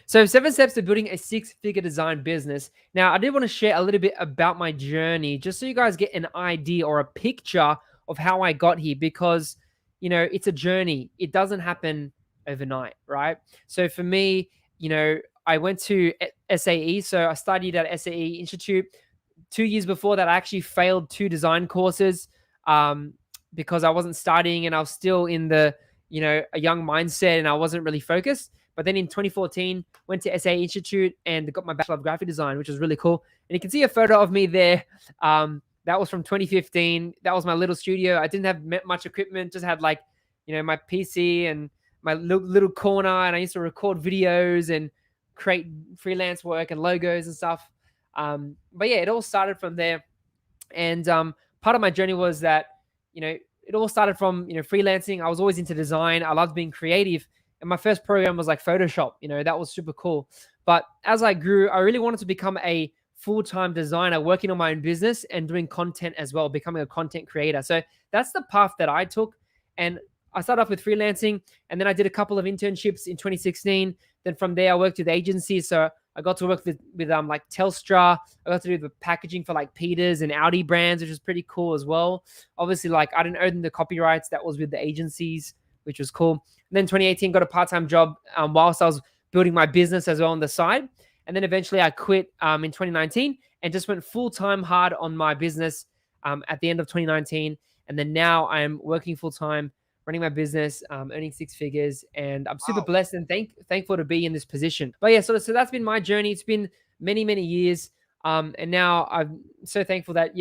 So 7 steps to building a six-figure design business. Now, I did want to share a little bit about my journey, just so you guys get an idea or a picture of how I got here, because, it's a journey. It doesn't happen overnight, right? So for me, I went to SAE. So I studied at SAE Institute. 2 years before that, I actually failed 2 design courses, because I wasn't studying and I was still in a young mindset, and I wasn't really focused. But then in 2014, went to SA Institute and got my Bachelor of Graphic Design, which was really cool. And you can see a photo of me there. That was from 2015. That was my little studio. I didn't have much equipment, just had my PC and my little corner. And I used to record videos and create freelance work and logos and stuff. But yeah, it all started from there. And part of my journey was that, it all started from, freelancing. I was always into design. I loved being creative. And my first program was like Photoshop. That was super cool. But as I grew, I really wanted to become a full-time designer, working on my own business and doing content as well, becoming a content creator. So that's the path that I took. And I started off with freelancing, and then I did a couple of internships in 2016. Then from there, I worked with agencies. So I got to work with like Telstra. I got to do the packaging for like Peters and Audi brands, which was pretty cool as well. Obviously, like I didn't own the copyrights. That was with the agencies, which was cool. And then 2018, got a part-time job whilst I was building my business as well on the side. And then eventually I quit in 2019 and just went full-time hard on my business at the end of 2019. And then now I'm working full-time, running my business, earning 6 figures, and I'm super blessed and thankful to be in this position. But yeah, so that's been my journey. It's been many, many years. And now I'm so thankful that,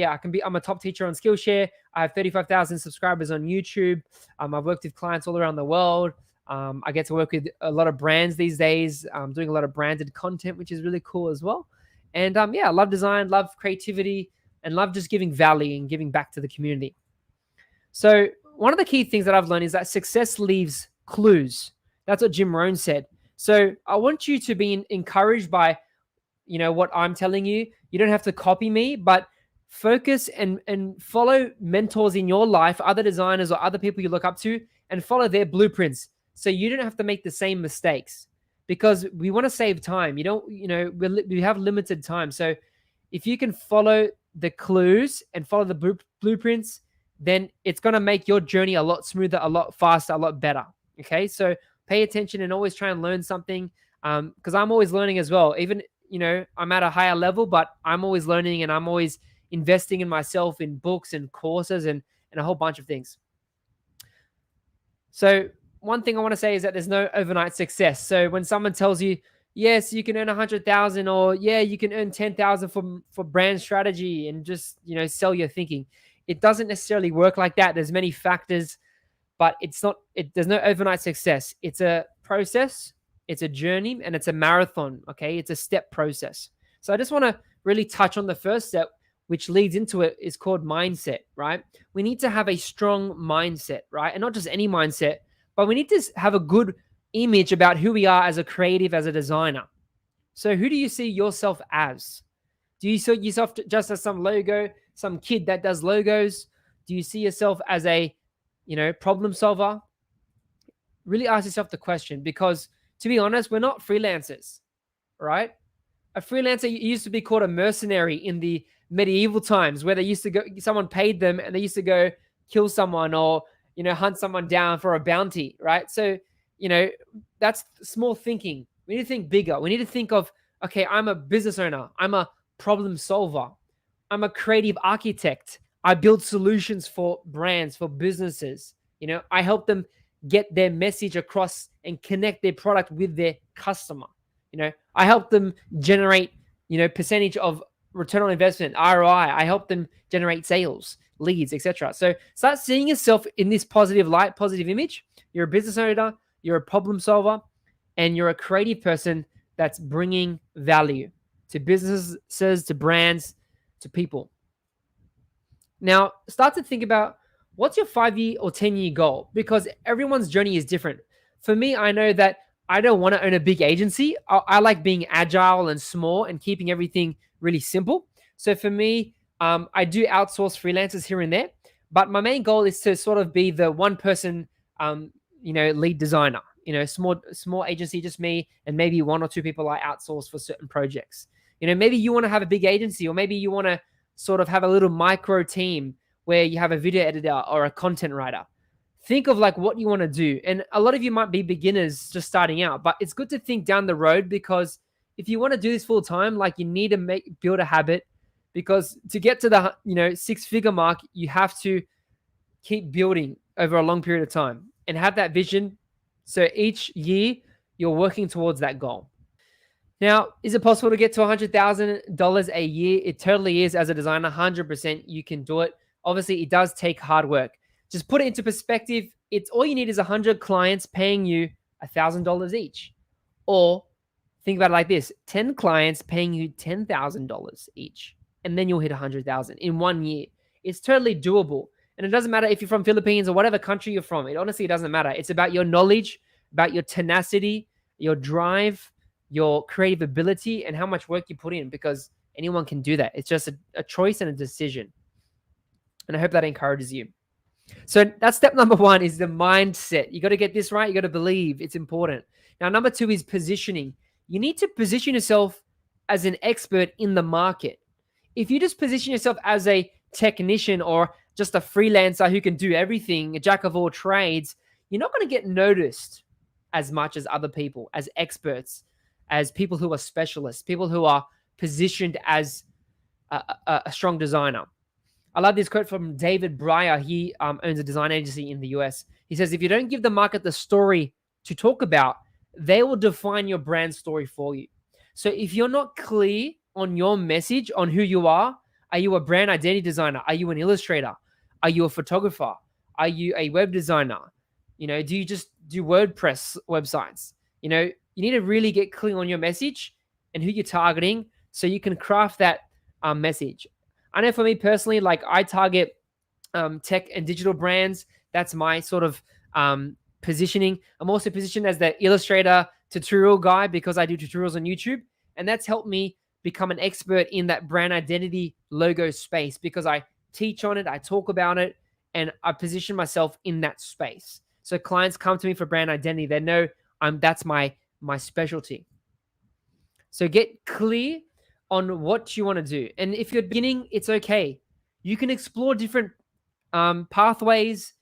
I'm a top teacher on Skillshare. I have 35,000 subscribers on YouTube. I've worked with clients all around the world. I get to work with a lot of brands these days. I'm doing a lot of branded content, which is really cool as well. And I love design, love creativity, and love just giving value and giving back to the community. So one of the key things that I've learned is that success leaves clues. That's what Jim Rohn said. So I want you to be encouraged by, what I'm telling you. You don't have to copy me, but focus and follow mentors in your life, other designers or other people you look up to, and follow their blueprints. So you don't have to make the same mistakes, because we want to save time. We have limited time. So if you can follow the clues and follow the blueprints, then it's going to make your journey a lot smoother, a lot faster, a lot better. Okay. So pay attention and always try and learn something. Because I'm always learning as well. Even, I'm at a higher level, but I'm always learning, and I'm always investing in myself in books and courses and a whole bunch of things. So one thing I want to say is that there's no overnight success. So when someone tells you, yes, you can earn 100,000, or you can earn 10,000 for brand strategy and just, sell your thinking, it doesn't necessarily work like that. There's many factors, but there's no overnight success. It's a process, it's a journey, and it's a marathon. Okay. It's a step process. So I just want to really touch on the first step, which leads into it, is called mindset, right? We need to have a strong mindset, right? And not just any mindset, but we need to have a good image about who we are as a creative, as a designer. So who do you see yourself as? Do you see yourself just as some logo, some kid that does logos? Do you see yourself as a, problem solver? Really ask yourself the question, because to be honest, we're not freelancers, right? A freelancer used to be called a mercenary in the medieval times, where they used to go, someone paid them and they used to go kill someone or, hunt someone down for a bounty, right? So, that's small thinking. We need to think bigger. We need to think of, okay, I'm a business owner. I'm a problem solver. I'm a creative architect. I build solutions for brands, for businesses. I help them get their message across and connect their product with their customer. I help them generate, percentage of return on investment, ROI. I help them generate sales, leads, etc. So start seeing yourself in this positive light, positive image. You're a business owner, you're a problem solver, and you're a creative person that's bringing value to businesses, to brands, to people. Now, start to think about, what's your 5-year or 10-year goal? Because everyone's journey is different. For me, I know that I don't want to own a big agency. I like being agile and small and keeping everything really simple. So for me, I do outsource freelancers here and there, but my main goal is to sort of be the one person, lead designer. small agency, just me, and maybe one or two people I outsource for certain projects. Maybe you want to have a big agency, or maybe you want to sort of have a little micro team where you have a video editor or a content writer. Think of like what you want to do. And a lot of you might be beginners just starting out, but it's good to think down the road, because if you want to do this full time, like you need to build a habit, because to get to the 6-figure mark, you have to keep building over a long period of time and have that vision. So each year you're working towards that goal. Now, is it possible to get to $100,000 a year? It totally is. As a designer, 100% you can do it. Obviously, it does take hard work. Just put it into perspective. It's all you need is 100 clients paying you $1,000 each. Or think about it like this: 10 clients paying you $10,000 each, and then you'll hit 100,000 in 1 year. It's totally doable. And it doesn't matter if you're from Philippines or whatever country you're from. It honestly doesn't matter. It's about your knowledge, about your tenacity, your drive, your creative ability, and how much work you put in, because anyone can do that. It's just a choice and a decision. And I hope that encourages you. So that's step number 1, is the mindset. You got to get this right. You got to believe. It's important. Now, number 2 is positioning. You need to position yourself as an expert in the market. If you just position yourself as a technician or just a freelancer who can do everything, a jack of all trades, you're not going to get noticed as much as other people, as experts, as people who are specialists, people who are positioned as a strong designer. I love this quote from David Breyer. He owns a design agency in the US. He says, if you don't give the market the story to talk about, they will define your brand story for you. So if you're not clear on your message, on who you are you a brand identity designer? Are you an illustrator? Are you a photographer? Are you a web designer? Do you just do WordPress websites? You need to really get clear on your message and who you're targeting, so you can craft that message. I know for me personally, like I target tech and digital brands. That's my sort of positioning. I'm also positioned as the illustrator tutorial guy, because I do tutorials on YouTube, and that's helped me become an expert in that brand identity logo space, because I teach on it, I talk about it, and I position myself in that space. So clients come to me for brand identity. They know that's my specialty. So get clear on what you want to do. And if you're beginning, it's okay. You can explore different pathways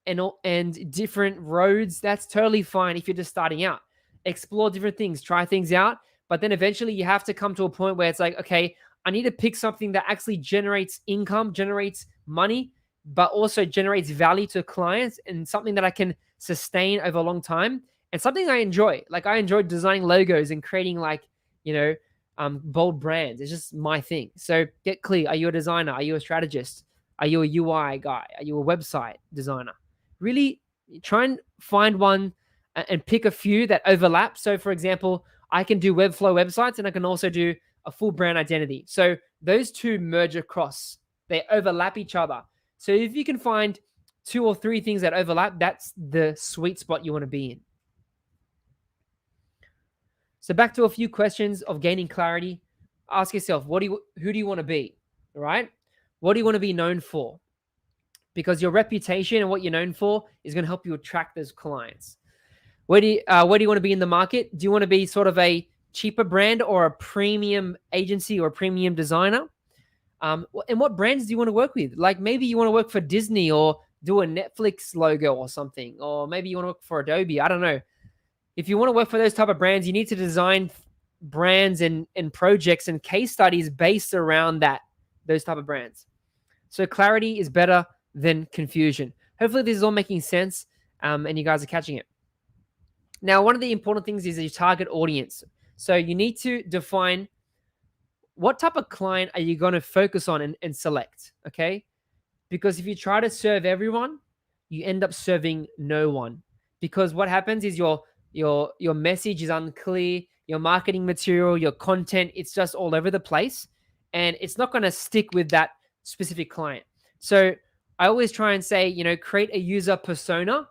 and different roads. That's totally fine if you're just starting out. Explore different things, try things out. But then eventually you have to come to a point where it's like, okay, I need to pick something that actually generates income, generates money, but also generates value to clients, and something that I can sustain over a long time, and something I enjoy. Like I enjoy designing logos and creating bold brands. It's just my thing. So get clear. Are you a designer? Are you a strategist? Are you a UI guy? Are you a website designer? Really try and find one and pick a few that overlap. So for example, I can do Webflow websites, and I can also do a full brand identity. So those two merge across. They overlap each other. So if you can find 2 or 3 things that overlap, that's the sweet spot you want to be in. So back to a few questions of gaining clarity. Ask yourself, who do you want to be? All right? What do you want to be known for? Because your reputation and what you're known for is going to help you attract those clients. Where do you want to be in the market? Do you want to be sort of a cheaper brand, or a premium agency, or a premium designer? And what brands do you want to work with? Like maybe you want to work for Disney, or do a Netflix logo or something, or maybe you want to work for Adobe. I don't know. If you want to work for those type of brands, you need to design brands and projects and case studies based around those type of brands. So clarity is better than confusion. Hopefully this is all making sense, and you guys are catching it. Now, one of the important things is your target audience. So you need to define what type of client are you going to focus on and select, okay? Because if you try to serve everyone, you end up serving no one. Because what happens is your message is unclear, your marketing material, your content, it's just all over the place, and it's not going to stick with that specific client. So I always try and say, create a user persona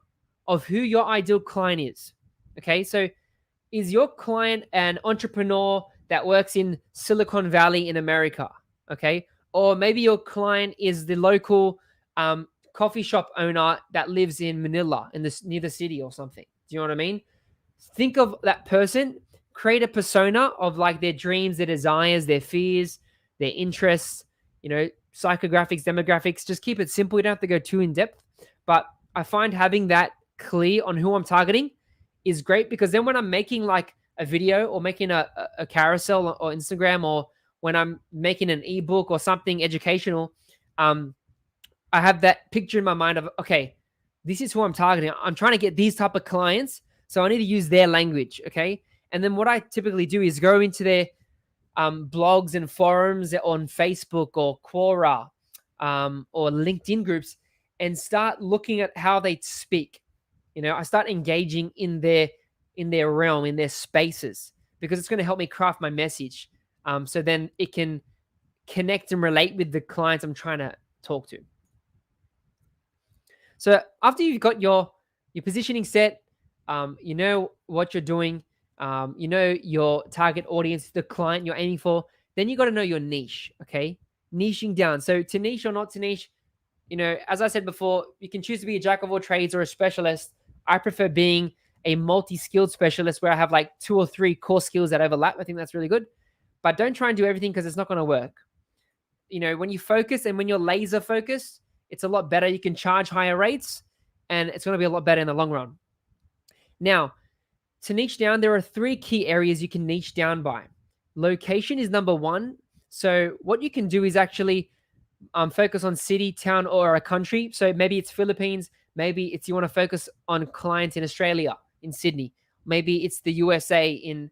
of who your ideal client is. Okay, so is your client an entrepreneur that works in Silicon Valley in America? Okay, or maybe your client is the local coffee shop owner that lives in Manila, near the city or something. Do you know what I mean? Think of that person, create a persona of like their dreams, their desires, their fears, their interests, psychographics, demographics. Just keep it simple. You don't have to go too in depth. But I find having that clear on who I'm targeting is great, because then when I'm making like a video or making a carousel or Instagram, or when I'm making an ebook or something educational, I have that picture in my mind of, okay, this is who I'm targeting. I'm trying to get these type of clients, so I need to use their language, okay? And then what I typically do is go into their blogs and forums on Facebook or Quora or LinkedIn groups and start looking at how they speak. I start engaging in their realm, in their spaces, because it's going to help me craft my message. So then it can connect and relate with the clients I'm trying to talk to. So after you've got your positioning set, you know what you're doing, you know your target audience, the client you're aiming for, then you got to know your niche, okay? Niching down. So to niche or not to niche, as I said before, you can choose to be a jack of all trades or a specialist. I prefer being a multi-skilled specialist where I have like 2 or 3 core skills that overlap. I think that's really good. But don't try and do everything, because it's not going to work. When you focus and when you're laser focused, it's a lot better. You can charge higher rates, and it's going to be a lot better in the long run. Now, to niche down, there are 3 key areas you can niche down by. Location is number 1. So what you can do is actually focus on city, town, or a country. So maybe it's Philippines. Maybe it's you want to focus on clients in Australia, in Sydney. Maybe it's the USA in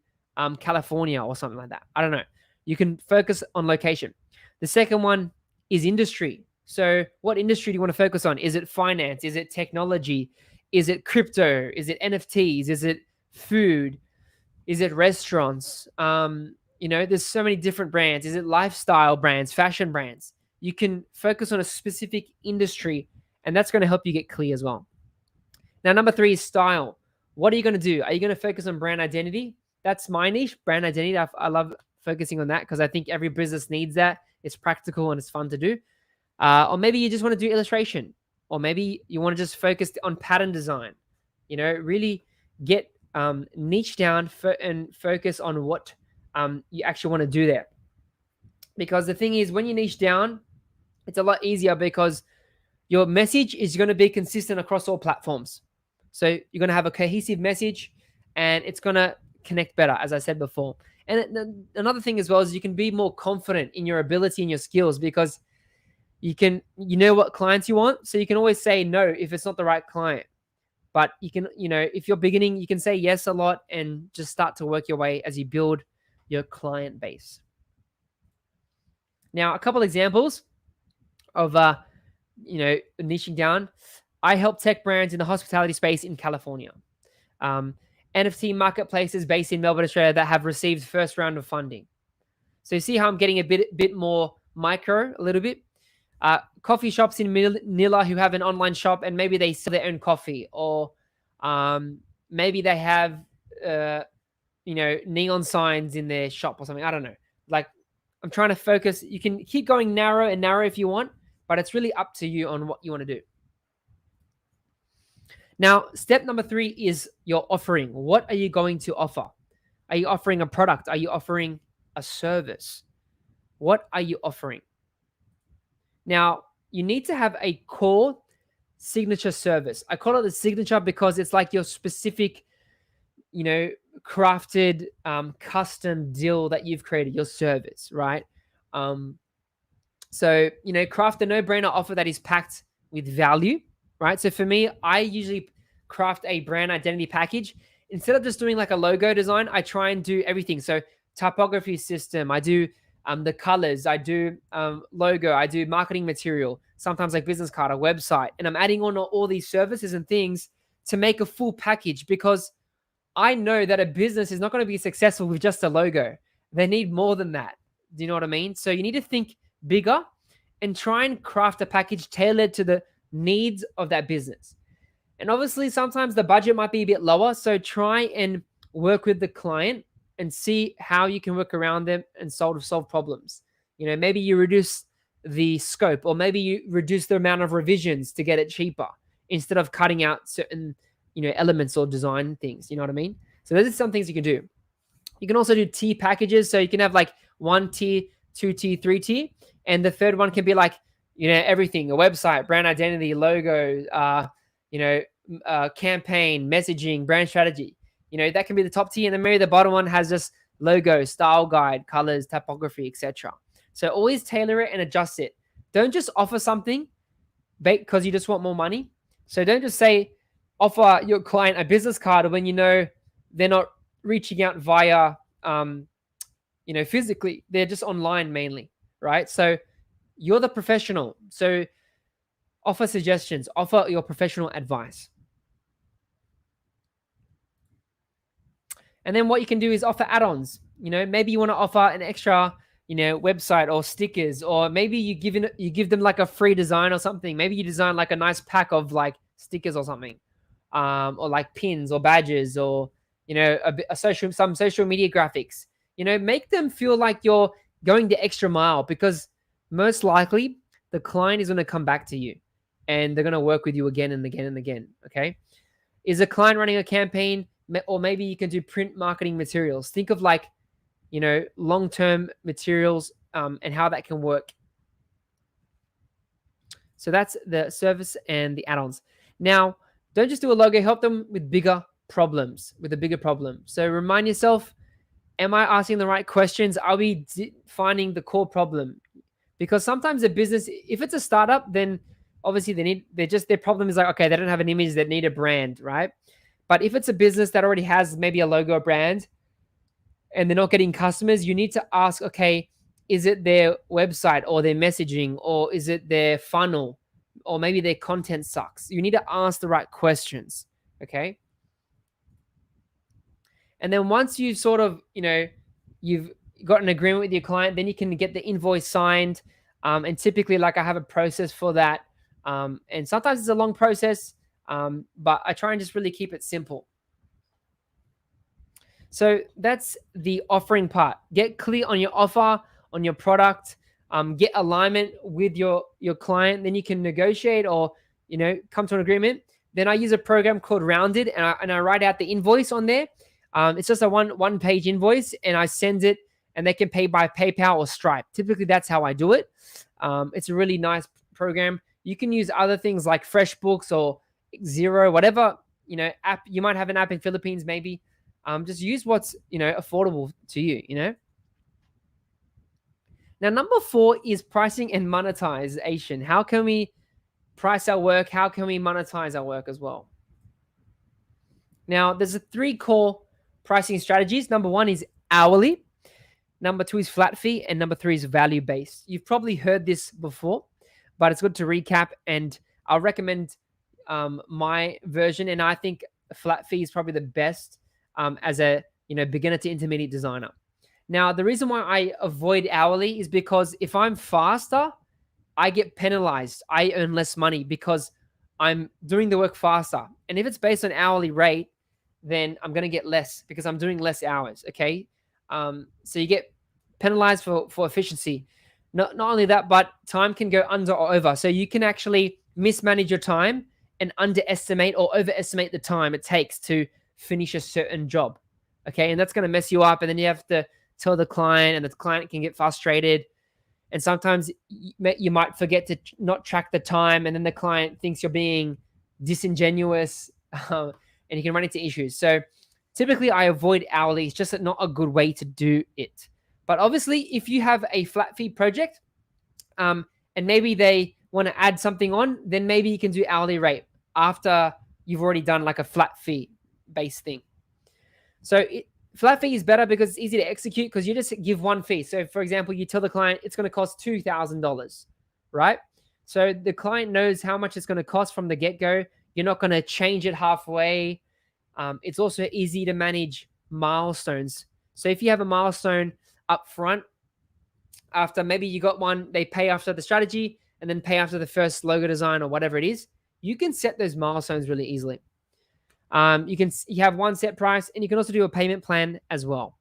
California or something like that. I don't know. You can focus on location. The second one is industry. So what industry do you want to focus on? Is it finance? Is it technology? Is it crypto? Is it NFTs? Is it food? Is it restaurants? There's so many different brands. Is it lifestyle brands, fashion brands? You can focus on a specific industry, and that's going to help you get clear as well. Now, number 3 is style. What are you going to do? Are you going to focus on brand identity? That's my niche, brand identity. I love focusing on that because I think every business needs that. It's practical and it's fun to do. Or maybe you just want to do illustration, or maybe you want to just focus on pattern design. Really get niche down and focus on what you actually want to do there. Because the thing is, when you niche down, it's a lot easier because your message is going to be consistent across all platforms. So you're going to have a cohesive message, and it's going to connect better, as I said before. And another thing as well is you can be more confident in your ability and your skills, because you know what clients you want. So you can always say no if it's not the right client. But you can, if you're beginning, you can say yes a lot and just start to work your way as you build your client base. Now, a couple examples of, niching down. I help tech brands in the hospitality space in California. NFT marketplaces based in Melbourne, Australia, that have received first round of funding. So you see how I'm getting a bit more micro, a little bit. Coffee shops in Manila who have an online shop, and maybe they sell their own coffee, or maybe they have neon signs in their shop or something. I don't know. Like, I'm trying to focus. You can keep going narrow and narrow if you want, but it's really up to you on what you want to do. Now, step number 3 is your offering. What are you going to offer? Are you offering a product? Are you offering a service? What are you offering? Now, you need to have a core signature service. I call it the signature because it's like your specific, crafted custom deal that you've created, your service, right? So, craft a no-brainer offer that is packed with value, right? So for me, I usually craft a brand identity package. Instead of just doing like a logo design, I try and do everything. So typography system, I do the colors, I do logo, I do marketing material, sometimes like business card, a website, and I'm adding on all these services and things to make a full package, because I know that a business is not going to be successful with just a logo. They need more than that. Do you know what I mean? So you need to think bigger and try and craft a package tailored to the needs of that business. And obviously, sometimes the budget might be a bit lower. So try and work with the client and see how you can work around them and solve problems. Maybe you reduce the scope, or maybe you reduce the amount of revisions to get it cheaper instead of cutting out certain, elements or design things. You know what I mean? So those are some things you can do. You can also do tier packages. So you can have like 1 tier, 2 tier, 3 tier. And the third one can be like, everything, a website, brand identity, logo, campaign, messaging, brand strategy. That can be the top tier. And then maybe the bottom one has just logo, style guide, colors, typography, etc. So always tailor it and adjust it. Don't just offer something because you just want more money. So don't just say offer your client a business card when they're not reaching out via physically. They're just online mainly, right? So you're the professional. So offer suggestions, offer your professional advice. And then what you can do is offer add-ons. Maybe you want to offer an extra, website or stickers, or maybe you give them like a free design or something. Maybe you design like a nice pack of like stickers or something, or like pins or badges, or some social media graphics. Make them feel like you're going the extra mile, because most likely the client is going to come back to you and they're going to work with you again and again and again. Okay. Is a client running a campaign, or maybe you can do print marketing materials. Think of like, long-term materials, and how that can work. So that's the service and the add-ons. Now, don't just do a logo, help them with bigger problems, with a bigger problem. So remind yourself, am I asking the right questions? Are we finding the core problem? Because sometimes a business, if it's a startup, then obviously their problem is like, okay, they don't have an image, that need a brand, right? But if it's a business that already has maybe a logo, brand, and they're not getting customers, you need to ask, okay, is it their website or their messaging, or is it their funnel, or maybe their content sucks? You need to ask the right questions, okay? And then once you've sort of, you've got an agreement with your client, then you can get the invoice signed. And typically, like, I have a process for that. And sometimes it's a long process, but I try and just really keep it simple. So that's the offering part. Get clear on your offer, on your product, get alignment with your client. Then you can negotiate or, come to an agreement. Then I use a program called Rounded, and I write out the invoice on there. It's just a one page invoice, and I send it, and they can pay by PayPal or Stripe. Typically, that's how I do it. It's a really nice program. You can use other things like FreshBooks or Xero, whatever, app. You might have an app in Philippines, maybe. Just use what's, affordable to you, Now, number 4 is pricing and monetization. How can we price our work? How can we monetize our work as well? Now, there's 3 core pricing strategies. Number 1 is hourly. Number 2 is flat fee. And number 3 is value-based. You've probably heard this before, but it's good to recap. And I'll recommend my version. And I think flat fee is probably the best as a beginner to intermediate designer. Now, the reason why I avoid hourly is because if I'm faster, I get penalized. I earn less money because I'm doing the work faster. And if it's based on hourly rate, then I'm going to get less because I'm doing less hours. Okay. So you get penalized for efficiency. Not only that, but time can go under or over. So you can actually mismanage your time and underestimate or overestimate the time it takes to finish a certain job. Okay. And that's going to mess you up. And then you have to tell the client, and the client can get frustrated. And sometimes you might forget to not track the time, and then the client thinks you're being disingenuous, and you can run into issues. So typically I avoid hourly. It's just not a good way to do it. But obviously, if you have a flat fee project, and maybe they want to add something on, then maybe you can do hourly rate after you've already done like a flat fee based thing. So flat fee is better because it's easy to execute, because you just give one fee. So for example, you tell the client it's going to cost $2,000, right? So the client knows how much it's going to cost from the get-go. You're not going to change it halfway. It's also easy to manage milestones. So if you have a milestone up front, after maybe you got one, they pay after the strategy and then pay after the first logo design or whatever it is, you can set those milestones really easily. You have one set price, and you can also do a payment plan as well.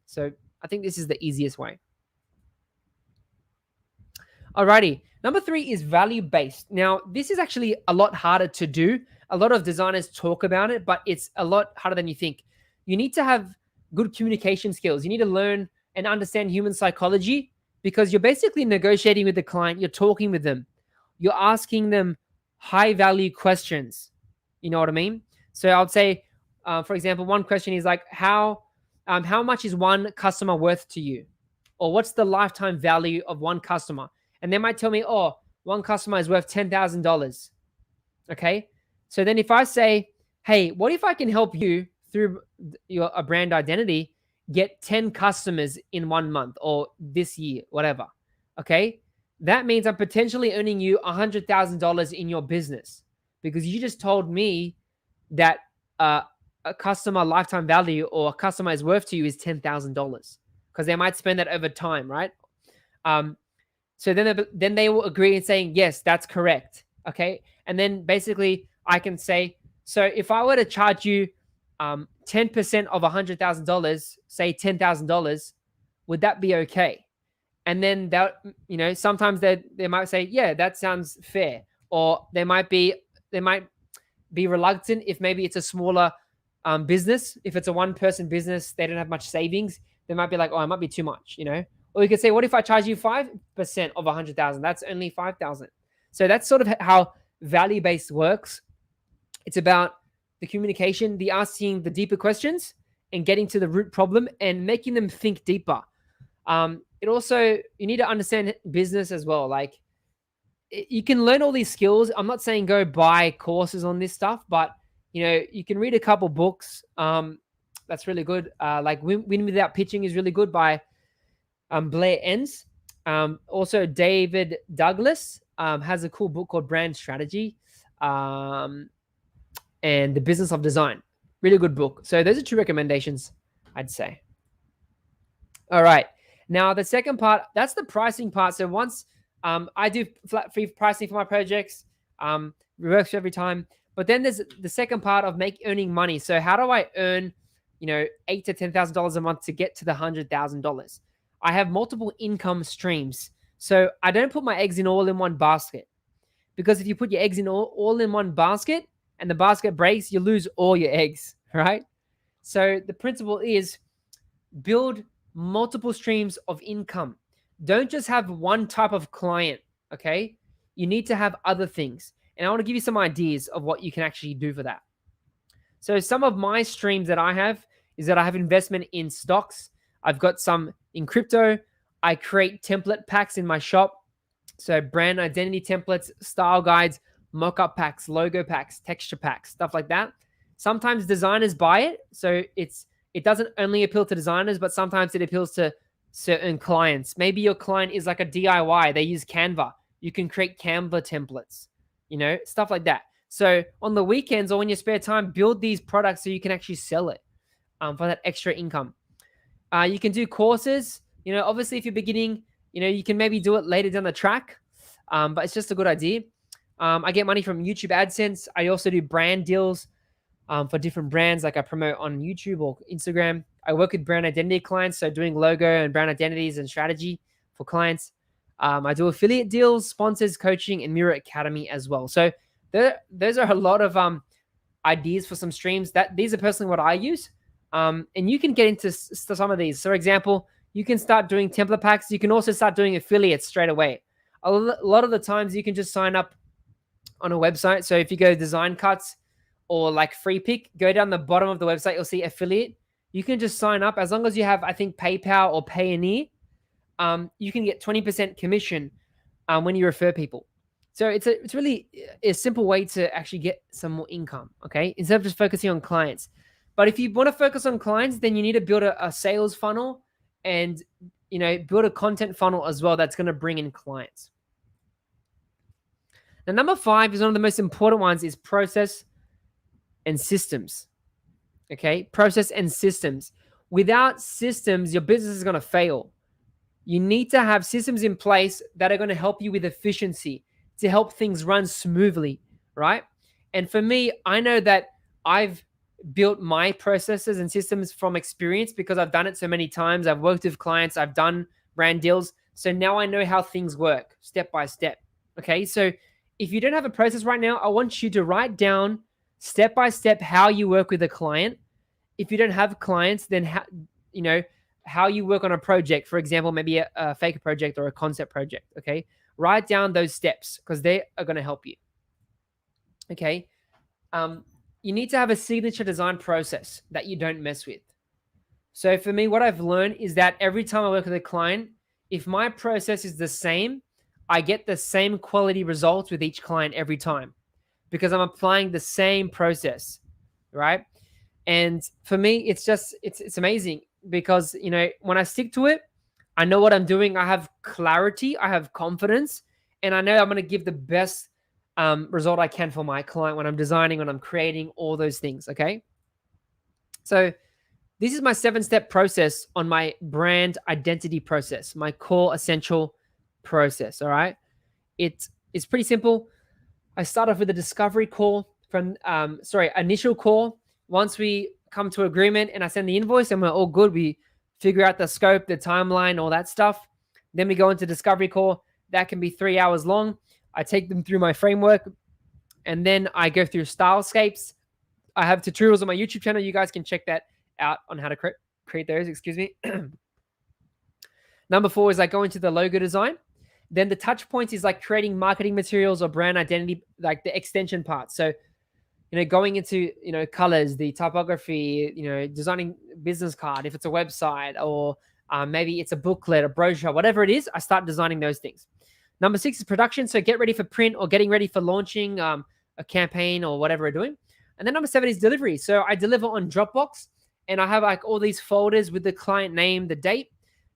So I think this is the easiest way. Alrighty. Number 3 is value-based. Now, this is actually a lot harder to do. A lot of designers talk about it, but it's a lot harder than you think. you need to have good communication skills. You need to learn and understand human psychology, because you're basically negotiating with the client, you're talking with them, you're asking them high value questions. You know what I mean? So I would say, for example, one question is like, how much is one customer worth to you? Or what's the lifetime value of one customer? And they might tell me, oh, one customer is worth $10,000. Okay. So then if I say, hey, what if I can help you through a brand identity get 10 customers in 1 month or this year, whatever. Okay. That means I'm potentially earning you $100,000 in your business, because you just told me that a customer lifetime value or a customer is worth to you is $10,000, because they might spend that over time, right? So then they will agree in saying, yes, that's correct. Okay. And then basically I can say, so if I were to charge you 10% of $100,000, say $10,000, would that be okay? And then that, sometimes they might say, yeah, that sounds fair. Or they might be reluctant if maybe it's a smaller business. If it's a one-person business, they don't have much savings. They might be like, oh, it might be too much, Or you could say, what if I charge you 5% of 100,000? That's only 5,000. So that's sort of how value-based works. It's about the communication, the asking the deeper questions, and getting to the root problem and making them think deeper. It also, you need to understand business as well. Like, you can learn all these skills. I'm not saying go buy courses on this stuff, but you can read a couple books. That's really good. Like Win Without Pitching is really good by Blair Enns. Also, David Douglas has a cool book called Brand Strategy and The Business of Design. Really good book. So those are two recommendations, I'd say. All right. Now, the second part, that's the pricing part. So once I do flat fee pricing for my projects, it works every time. But then there's the second part of earning money. So how do I earn, $8,000 to $10,000 a month to get to the $100,000? I have multiple income streams. So I don't put my eggs all in one basket, because if you put your eggs in all in one basket and the basket breaks, you lose all your eggs, right? So the principle is build multiple streams of income. Don't just have one type of client, okay? You need to have other things. And I want to give you some ideas of what you can actually do for that. So some of my streams that I have is that I have investment in stocks. I've got some in crypto. I create template packs in my shop. So brand identity templates, style guides, mock-up packs, logo packs, texture packs, stuff like that. Sometimes designers buy it. So it doesn't only appeal to designers, but sometimes it appeals to certain clients. Maybe your client is like a DIY. They use Canva. You can create Canva templates, stuff like that. So on the weekends or in your spare time, build these products so you can actually sell it for that extra income. You can do courses. Obviously, if you're beginning, you can maybe do it later down the track, but it's just a good idea. I get money from YouTube AdSense. I also do brand deals for different brands, like I promote on YouTube or Instagram. I work with brand identity clients, so doing logo and brand identities and strategy for clients. I do affiliate deals, sponsors, coaching, and Mura Academy as well. So those are a lot of ideas for some streams. These are personally what I use. And you can get into some of these. So, for example, you can start doing template packs. You can also start doing affiliates straight away. A lot of the times you can just sign up on a website. So if you go Design Cuts or like Free Pick, go down the bottom of the website, you'll see affiliate. You can just sign up. As long as you have, I think, PayPal or Payoneer, you can get 20% commission when you refer people. So it's really a simple way to actually get some more income, okay? Instead of just focusing on clients. But if you want to focus on clients, then you need to build a sales funnel and, build a content funnel as well that's going to bring in clients. Now, number 5 is one of the most important ones, is process and systems. Okay, process and systems. Without systems, your business is going to fail. You need to have systems in place that are going to help you with efficiency, to help things run smoothly, right? And for me, I know that I've built my processes and systems from experience because I've done it so many times. I've worked with clients, I've done brand deals. So now I know how things work step by step. Okay, so if you don't have a process right now, I want you to write down step by step how you work with a client if you don't have clients, then how you work on a project, for example, maybe a fake project or a concept project. Okay, write down those steps because they are going to help you. Okay, you need to have a signature design process that you don't mess with. So for me, what I've learned is that every time I work with a client, if my process is the same, I get the same quality results with each client every time because I'm applying the same process, right? And for me, it's amazing because when I stick to it, I know what I'm doing. I have clarity, I have confidence, and I know I'm going to give the best result I can for my client when I'm designing, when I'm creating, all those things. Okay, so this is my 7-step process on my brand identity process, my core essential process. All right, it's pretty simple. I start off with a discovery call initial call. Once we come to agreement and I send the invoice and we're all good, we figure out the scope, the timeline, all that stuff. Then we go into discovery call. That can be 3 hours long. I take them through my framework and then I go through stylescapes. I have tutorials on my YouTube channel. You guys can check that out on how to create those. Excuse me. Number 4 is I go into the logo design. Then the touch points is like creating marketing materials or brand identity, like the extension part. So, going into, colors, the typography, designing business card, if it's a website or maybe it's a booklet, a brochure, whatever it is, I start designing those things. Number 6 is production. So get ready for print or getting ready for launching a campaign or whatever we're doing. And then number 7 is delivery. So I deliver on Dropbox and I have like all these folders with the client name, the date.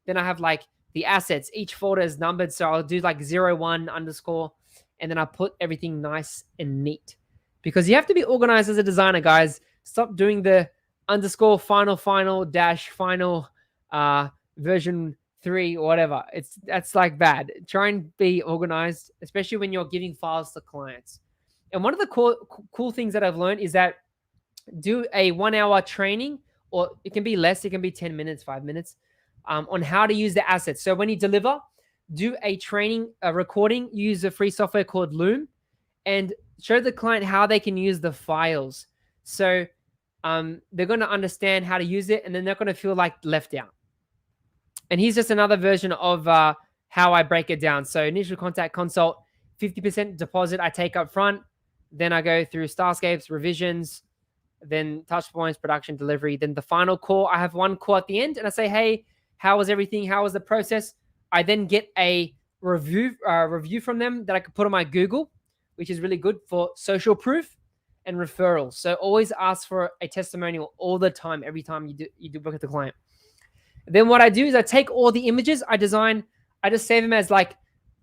Then I have like the assets. Each folder is numbered. So I'll do like 01 underscore, and then I put everything nice and neat because you have to be organized as a designer, guys. Stop doing the underscore final dash final version 3 or whatever. That's like bad. Try and be organized, especially when you're giving files to clients. And one of the cool things that I've learned is that do a 1 hour training, or it can be less. It can be 10 minutes, 5 minutes, on how to use the assets. So when you deliver, do a training, a recording, use a free software called Loom, and show the client how they can use the files. So they're going to understand how to use it, and then they're going to feel like left out. And here's just another version of how I break it down. So initial contact consult, 50% deposit I take up front. Then I go through stylescapes, revisions, then touch points, production, delivery. Then the final call, I have one call at the end and I say, hey, how was everything? How was the process? I then get a review from them that I could put on my Google, which is really good for social proof and referrals. So always ask for a testimonial all the time, every time you do work with the client. Then what I do is I take all the images I design, I just save them as like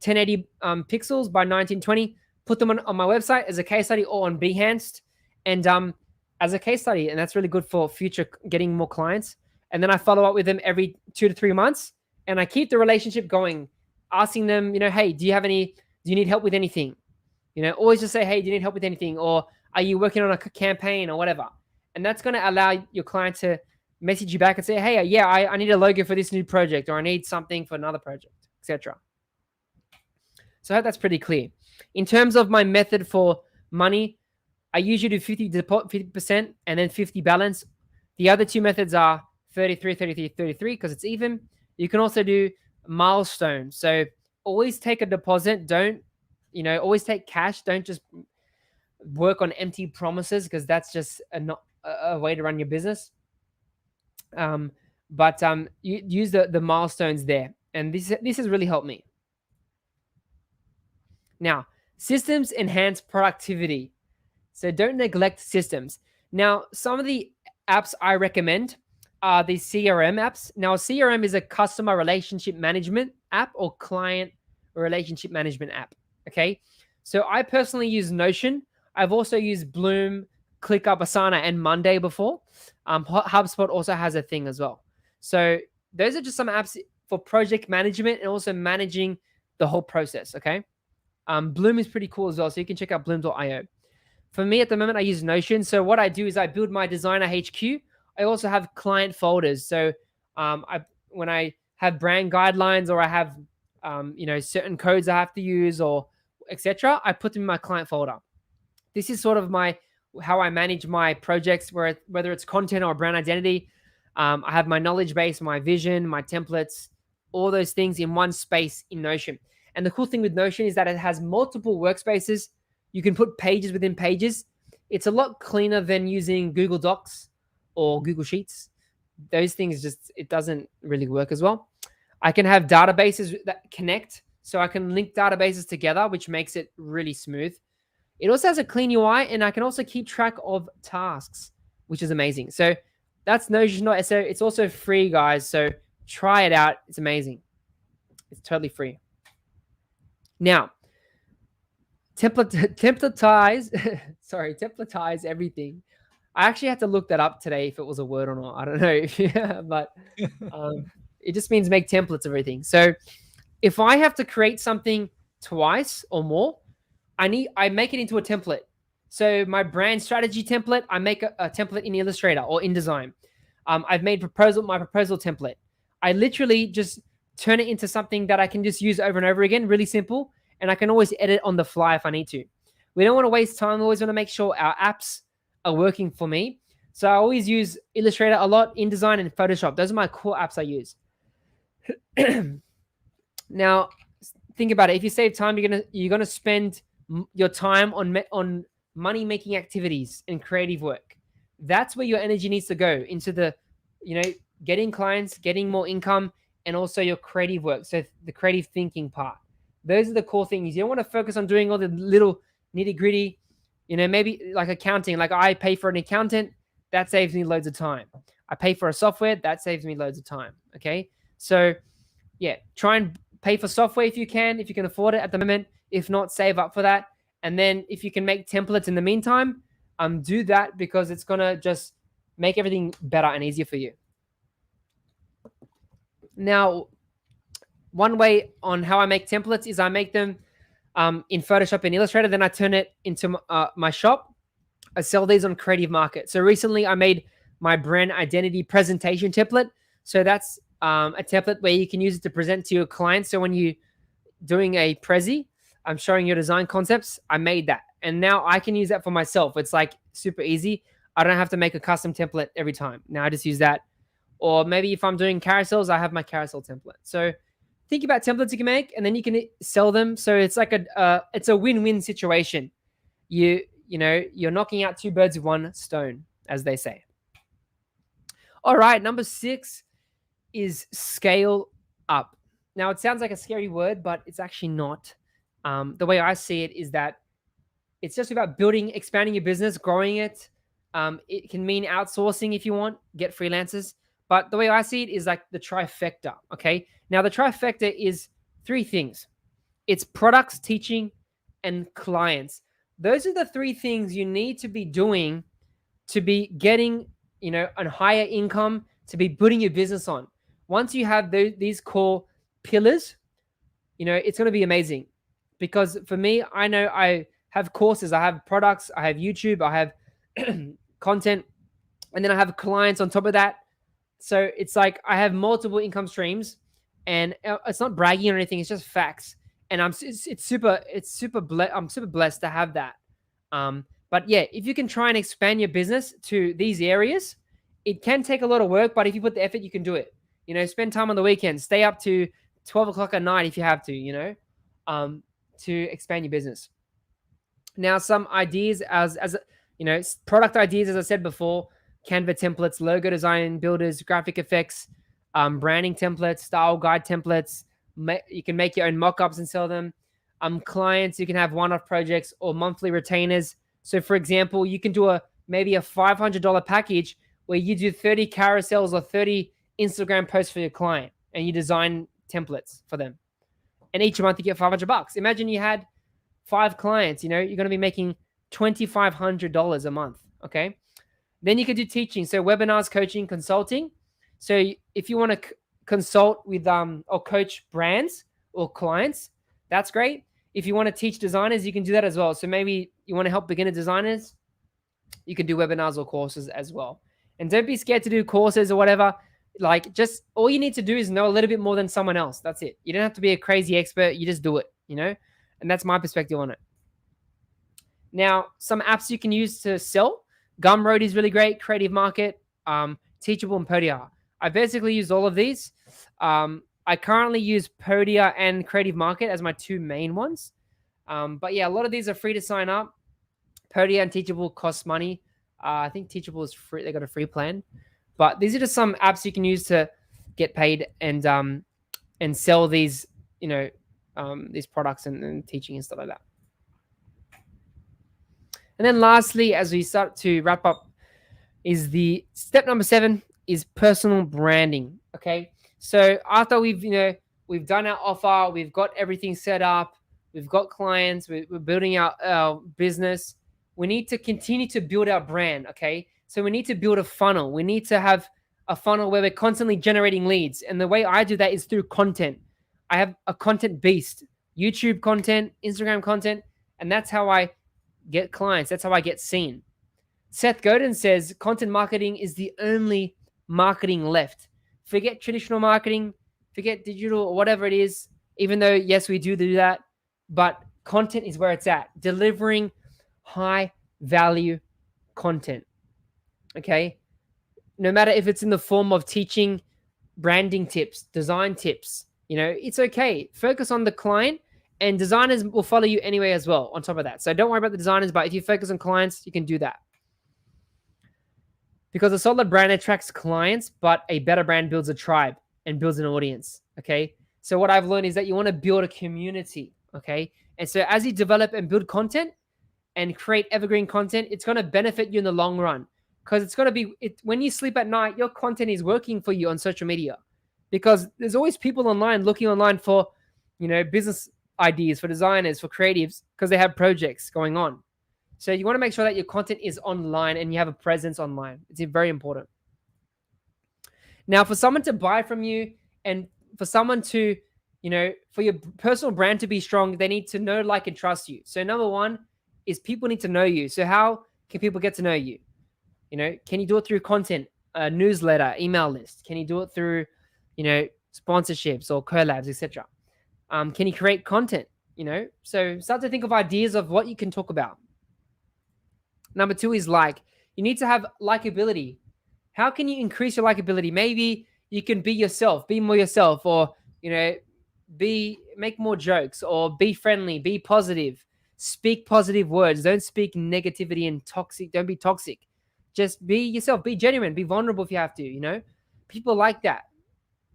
1080 pixels by 1920, put them on my website as a case study or on Behance, and as a case study. And that's really good for future getting more clients. And then I follow up with them every 2 to 3 months, and I keep the relationship going, asking them, hey, do you need help with anything? Always just say, hey, do you need help with anything? Or are you working on a campaign or whatever? And that's going to allow your client to message you back and say, hey, yeah, I need a logo for this new project, or I need something for another project, etc. So I hope that's pretty clear. In terms of my method for money, I usually do 50% and then 50 balance. The other 2 methods are 33, 33, 33 because it's even. You can also do milestones. So always take a deposit. Don't, always take cash. Don't just work on empty promises because that's just not a way to run your business. But you use the milestones there. And this has really helped me. Now, systems enhance productivity. So don't neglect systems. Now, some of the apps I recommend are the CRM apps. Now, CRM is a customer relationship management app or client relationship management app. Okay. So I personally use Notion. I've also used Bloom, ClickUp, Asana, and Monday before. HubSpot also has a thing as well. So those are just some apps for project management and also managing the whole process. Okay. Bloom is pretty cool as well. So you can check out bloom.io. For me at the moment, I use Notion. So what I do is I build my designer HQ. I also have client folders. So when I have brand guidelines or I have certain codes I have to use or etc., I put them in my client folder. This is sort of my how I manage my projects, whether it's content or brand identity. I have my knowledge base, my vision, my templates, all those things in one space in Notion. And the cool thing with Notion is that it has multiple workspaces. You can put pages within pages. It's a lot cleaner than using Google Docs or Google Sheets. Those things it doesn't really work as well. I can have databases that connect, so I can link databases together, which makes it really smooth. It also has a clean UI, and I can also keep track of tasks, which is amazing. So that's Notion. So it's also free, guys. So try it out. It's amazing. It's totally free. Now, templatize everything. I actually had to look that up today if it was a word or not. I don't know, but it just means make templates of everything. So if I have to create something twice or more, I make it into a template. So my brand strategy template, I make a template in Illustrator or InDesign. I've made my proposal template. I literally just turn it into something that I can just use over and over again, really simple, and I can always edit on the fly if I need to. We don't want to waste time. We always want to make sure our apps are working for me. So I always use Illustrator a lot, InDesign, and Photoshop. Those are my core apps I use. Now, think about it. If you save time, you're gonna spend your time on money-making activities and creative work. That's where your energy needs to go, into getting clients, getting more income, and also your creative work. So the creative thinking part. Those are the core things. You don't want to focus on doing all the little nitty-gritty, maybe like accounting. Like I pay for an accountant, that saves me loads of time. I pay for a software, that saves me loads of time. Okay. So yeah, try and pay for software if you can afford it at the moment. If not, save up for that. And then if you can make templates in the meantime, do that, because it's going to just make everything better and easier for you. Now, one way on how I make templates is I make them in Photoshop and Illustrator. Then I turn it into my shop. I sell these on Creative Market. So recently I made my brand identity presentation template. So that's a template where you can use it to present to your clients. So when you're doing a Prezi, I'm showing your design concepts, I made that. And now I can use that for myself. It's like super easy. I don't have to make a custom template every time. Now I just use that. Or maybe if I'm doing carousels, I have my carousel template. So think about templates you can make, and then you can sell them. So it's like it's a win-win situation. You're knocking out two birds with one stone, as they say. All right, number 6 is scale up. Now, it sounds like a scary word, but it's actually not. The way I see it is that it's just about expanding your business, growing it. It can mean outsourcing if you want, get freelancers. But the way I see it is like the trifecta, okay? Now, the trifecta is 3 things. It's products, teaching, and clients. Those are the 3 things you need to be doing to be getting, a higher income, to be putting your business on. Once you have these core pillars, it's going to be amazing. Because for me, I know I have courses, I have products, I have YouTube, I have content, and then I have clients on top of that. So it's like I have multiple income streams, and it's not bragging or anything. It's just facts, and I'm super blessed to have that. But yeah, if you can try and expand your business to these areas, it can take a lot of work, but if you put the effort, you can do it. Spend time on the weekend, stay up to 12 o'clock at night if you have to. To expand your business. Now, some ideas as product ideas, as I said before. Canva templates, logo design builders, graphic effects, branding templates, style guide templates. You can make your own mock-ups and sell them. Clients, you can have one-off projects or monthly retainers. So, for example, you can do maybe a $500 package where you do 30 carousels or 30 Instagram posts for your client, and you design templates for them. And each month you get $500. Imagine you had 5 clients. You're going to be making $2,500 a month. Okay. Then you could do teaching. So webinars, coaching, consulting. So if you want to consult with or coach brands or clients, that's great. If you want to teach designers, you can do that as well. So maybe you want to help beginner designers, you can do webinars or courses as well. And don't be scared to do courses or whatever. Like, just all you need to do is know a little bit more than someone else. That's it. You don't have to be a crazy expert. You just do it, And that's my perspective on it. Now, some apps you can use to sell. Gumroad is really great. Creative Market, Teachable, and Podia. I basically use all of these. I currently use Podia and Creative Market as my two main ones. But yeah, a lot of these are free to sign up. Podia and Teachable cost money. I think Teachable is free. They got a free plan. But these are just some apps you can use to get paid and sell these, these products and teaching and stuff like that. And then lastly, as we start to wrap up, is the step number 7 is personal branding. Okay. So after we've done our offer, we've got everything set up, we've got clients, we're building our business. We need to continue to build our brand. Okay. So we need to build a funnel. We need to have a funnel where we're constantly generating leads. And the way I do that is through content. I have a content beast, YouTube content, Instagram content, and that's how I get clients. That's how I get seen. Seth Godin says content marketing is the only marketing left. Forget traditional marketing, forget digital or whatever it is, even though, yes, we do that, but content is where it's at. Delivering high value content. Okay. No matter if it's in the form of teaching branding tips, design tips, it's okay. Focus on the client, and designers will follow you anyway as well on top of that. So don't worry about the designers, but if you focus on clients, you can do that. Because a solid brand attracts clients, but a better brand builds a tribe and builds an audience. Okay. So what I've learned is that you want to build a community. Okay. And so as you develop and build content and create evergreen content, it's going to benefit you in the long run. Because it's going to be, when you sleep at night, your content is working for you on social media. Because there's always people online looking online for, business ideas, for designers, for creatives, because they have projects going on. So you want to make sure that your content is online and you have a presence online. It's very important. Now, for someone to buy from you and for someone to, for your personal brand to be strong, they need to know, like, and trust you. So number 1 is people need to know you. So how can people get to know you? Can you do it through content, a newsletter, email list? Can you do it through, sponsorships or collabs, etc.? Can you create content? So start to think of ideas of what you can talk about. Number 2 is you need to have likability. How can you increase your likability? Maybe you can be yourself, be more yourself, or, make more jokes, or be friendly, be positive, speak positive words. Don't speak negativity and toxic. Don't be toxic. Just be yourself, be genuine, be vulnerable if you have to, People like that.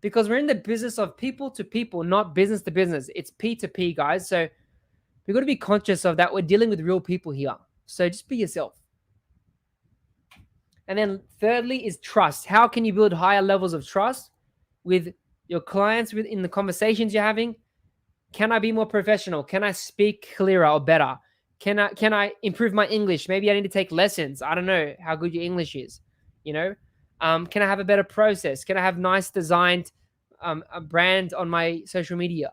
Because we're in the business of people to people, not business to business. It's P2P, guys. So we've got to be conscious of that. We're dealing with real people here. So just be yourself. And then thirdly is trust. How can you build higher levels of trust with your clients in the conversations you're having? Can I be more professional? Can I speak clearer or better? Can I improve my English? Maybe I need to take lessons. I don't know how good your English is. Can I have a better process? Can I have nice designed a brand on my social media?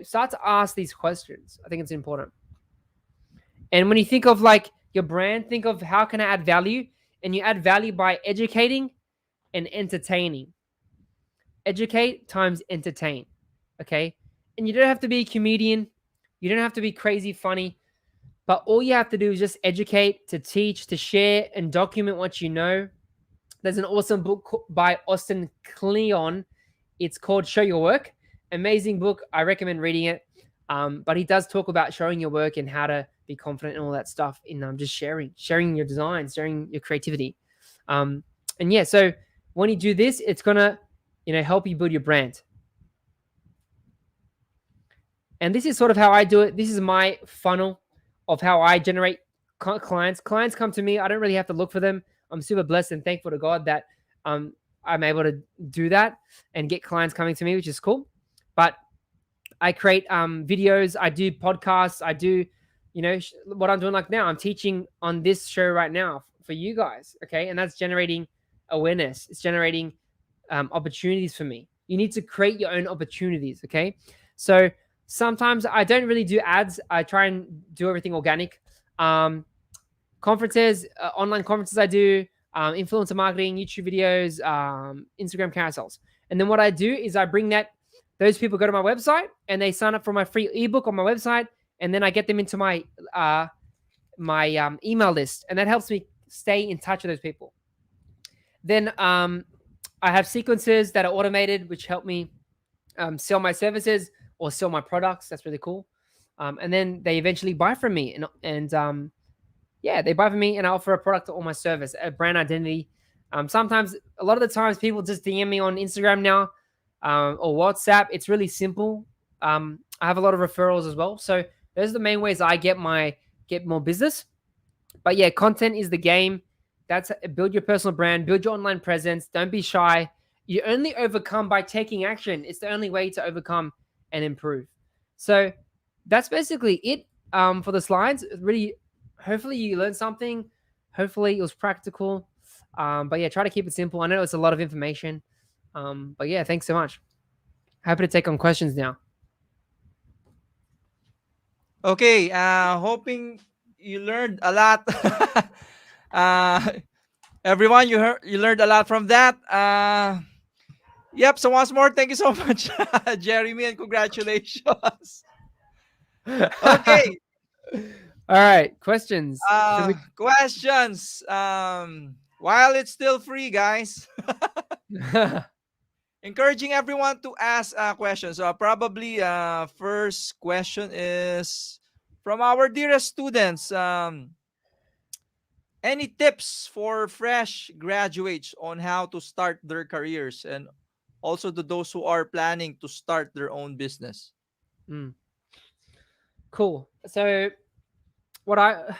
Start to ask these questions. I think it's important. And when you think of your brand, think of how can I add value? And you add value by educating and entertaining. Educate times entertain. Okay. And you don't have to be a comedian. You don't have to be crazy funny. But all you have to do is just educate, to teach, to share, and document what you know. There's an awesome book by Austin Kleon. It's called Show Your Work. Amazing book. I recommend reading it. But he does talk about showing your work and how to be confident and all that stuff in just sharing your design, sharing your creativity. And yeah, so when you do this, it's going to, help you build your brand. And this is sort of how I do it. This is my funnel of how I generate clients. Clients come to me. I don't really have to look for them. I'm super blessed and thankful to God that I'm able to do that and get clients coming to me, which is cool. But I create videos. I do podcasts. I do, what I'm doing now. I'm teaching on this show right now for you guys, okay? And that's generating awareness. It's generating opportunities for me. You need to create your own opportunities, okay? So sometimes I don't really do ads. I try and do everything organic. Conferences, online conferences I do, influencer marketing, YouTube videos, Instagram carousels. And then what I do is I bring those people go to my website and they sign up for my free ebook on my website. And then I get them into my my email list, and that helps me stay in touch with those people. Then I have sequences that are automated, which help me sell my services or sell my products. That's really cool. And then they eventually buy from me, and yeah, they buy from me, and I offer a product or my service, a brand identity. Sometimes, a lot of the times, people just DM me on Instagram now or WhatsApp. It's really simple. I have a lot of referrals as well, so those are the main ways I get more business. But yeah, content is the game. That's build your personal brand, build your online presence. Don't be shy. You only overcome by taking action. It's the only way to overcome and improve. So that's basically it for the slides. Really, hopefully you learned something. Hopefully it was practical. But yeah, try to keep it simple. I know it's a lot of information. But yeah, thanks so much. Happy to take on questions now. Okay, hoping you learned a lot. uh, everyone, you learned a lot from that. Yep. So once more, thank you so much, Jeremy, and congratulations. Okay. All right, questions. Should we? Questions. While it's still free, guys, encouraging everyone to ask questions. Probably first question is from our dearest students. Any tips for fresh graduates on how to start their careers, and also to those who are planning to start their own business? Mm, cool. So what I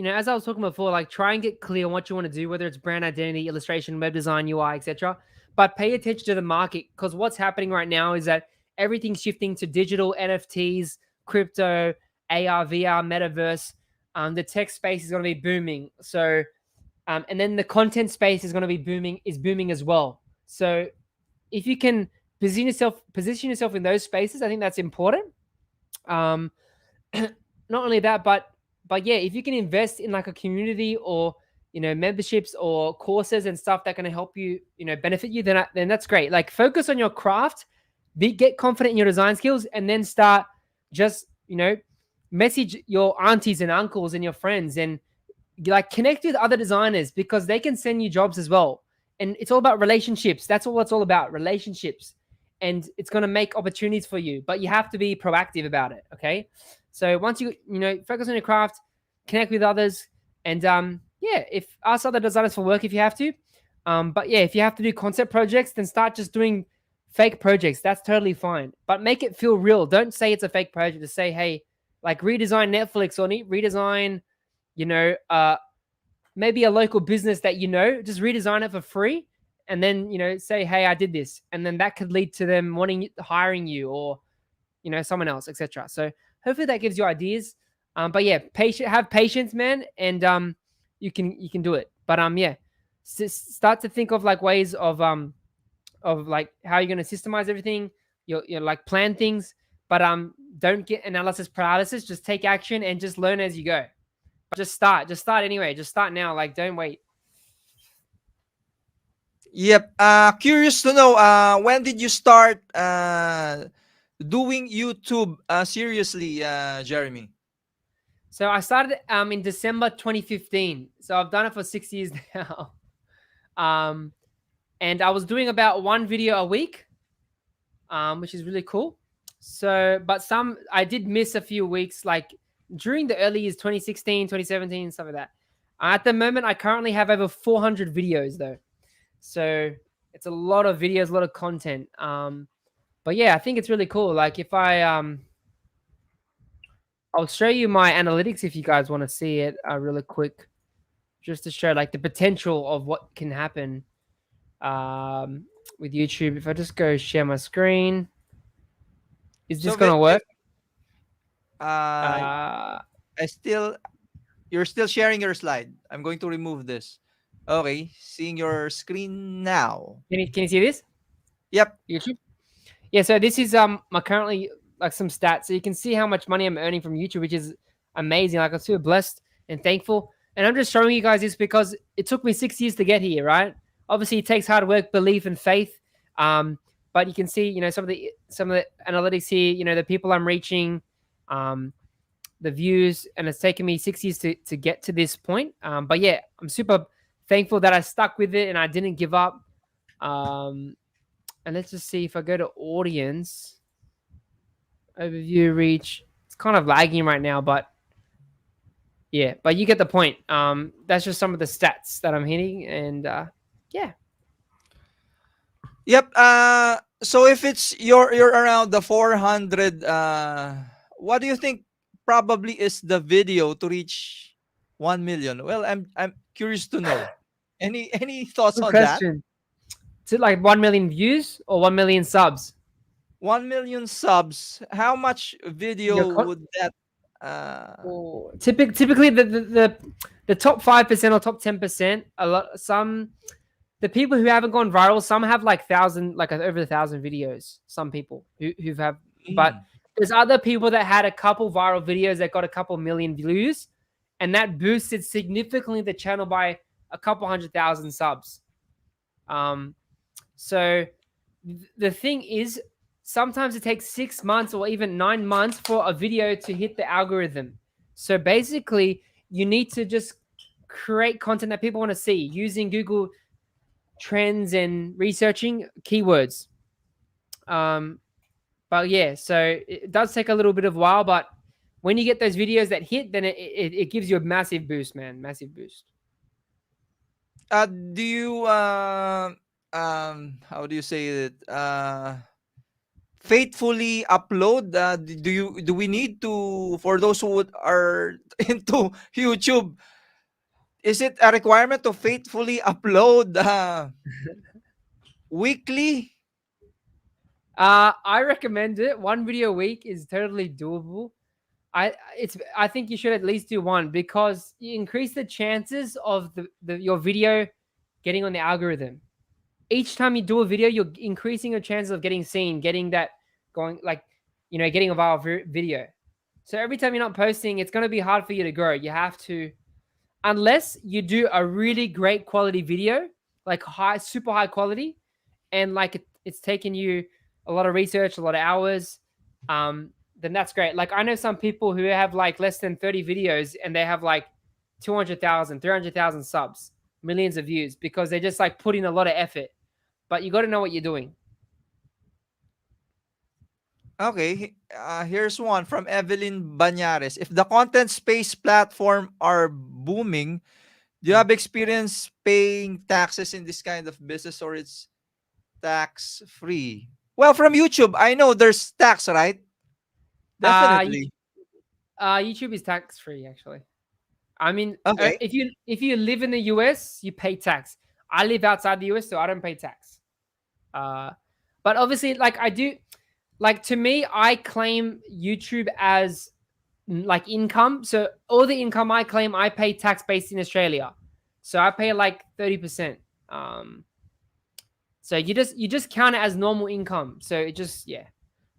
as I was talking before, like try and get clear on what you want to do, whether it's brand identity, illustration, web design, UI, etc. But pay attention to the market, because what's happening right now is that everything's shifting to digital NFTs, crypto, AR, VR, metaverse. The tech space is going to be booming. So, and then the content space is going to be booming as well. So, if you can position yourself in those spaces, I think that's important. Um, not only that, but yeah, if you can invest in like a community or memberships or courses and stuff that can help you benefit you, then that's great. Like focus on your craft, get confident in your design skills, and then start just message your aunties and uncles and your friends, and like connect with other designers, because they can send you jobs as well. And it's all about relationships. That's all it's all about, relationships. And it's going to make opportunities for you, but you have to be proactive about it. Okay. So once you focus on your craft, connect with others, and yeah, if ask other designers for work if you have to. But yeah, if you have to do concept projects, then start just doing fake projects. That's totally fine, but make it feel real. Don't say it's a fake project. Just say, hey, like redesign Netflix, or redesign, you know, uh, maybe a local business that just redesign it for free, and then say, hey, I did this, and then that could lead to them hiring you, or someone else, etc. So hopefully that gives you ideas. But yeah, have patience, man, and you can do it. But yeah, start to think of like ways of like how you're going to systemize everything. You like plan things, but don't get analysis paralysis. Just take action and just learn as you go. Just start anyway. Just start now. Like, don't wait. Yep. Curious to know, when did you start doing YouTube seriously, Jeremy? So I started in December 2015. So I've done it for 6 years now. Um, and I was doing about one video a week, which is really cool. So, but I did miss a few weeks, like during the early years, 2016, 2017, stuff like that. At the moment, I currently have over 400 videos though. So it's a lot of videos, a lot of content. But yeah, I think it's really cool. Like if I'll show you my analytics if you guys want to see it really quick, just to show like the potential of what can happen with YouTube. If I just go share my screen, is this So gonna work? uh, Uh, I still you're still sharing your slide. I'm going to remove this. Okay, seeing your screen now. can you see this? Yep. YouTube. Yeah, so this is my currently like some stats. So you can see how much money I'm earning from YouTube, which is amazing. Like I'm super blessed and thankful. And I'm just showing you guys this because it took me 6 years to get here, right? Obviously it takes hard work, belief, and faith. But you can see, some of the analytics here, the people I'm reaching, um, the views, and it's taken me 6 years to get to this point. But yeah, I'm super thankful that I stuck with it and I didn't give up. Um, and let's just see if I go to audience overview reach. It's kind of lagging right now, but yeah, but you get the point. That's just some of the stats that I'm hitting, and yeah. Yep. So if it's you're around the 400, what do you think probably is the video to reach 1 million? Well, I'm curious to know. Any thoughts Good on that? question. Is it like 1 million views or 1 million subs? 1 million subs. How much Your video would that? Uh, typically the top 5% or top 10%. A lot some the people who haven't gone viral. Some have like thousand, like over 1,000 videos. Some people who've have, but mm, there's other people that had a couple viral videos that got a couple million views, and that boosted significantly the channel by a couple 100,000 subs. Um, so the thing is, sometimes it takes 6 months or even 9 months for a video to hit the algorithm. So basically, you need to just create content that people want to see using Google Trends and researching keywords. Um, but yeah, so it does take a little bit of a while, but when you get those videos that hit, then it gives you a massive boost, man. Massive boost. do you how do you say it? Faithfully upload? Do we need to, for those who are into YouTube? Is it a requirement to faithfully upload weekly? I recommend it. One video a week is totally doable. I think you should at least do one because you increase the chances of your video getting on the algorithm. Each time you do a video, you're increasing your chances of getting seen, getting that going, like, getting a viral video. So every time you're not posting, it's going to be hard for you to grow. You have to, unless you do a really great quality video, like super high quality, and like it's taken you a lot of research, a lot of hours, then that's great. Like I know some people who have like less than 30 videos and they have like 200,000, 300,000 subs, millions of views because they just like put in a lot of effort. But you got to know what you're doing. Okay, here's one from Evelyn Banyares. If the content space platform are booming, do you Hmm. have experience paying taxes in this kind of business, or it's tax free? Well, from YouTube, I know there's tax, right? Uh, Definitely. YouTube is tax free actually. I mean, Okay. if you live in the US, you pay tax. I live outside the US, so I don't pay tax. Uh, but obviously, like I do, like to me, I claim YouTube as like income. So all the income I claim, I pay tax based in Australia. So I pay like 30%. Um, so you just count it as normal income. So it just, yeah.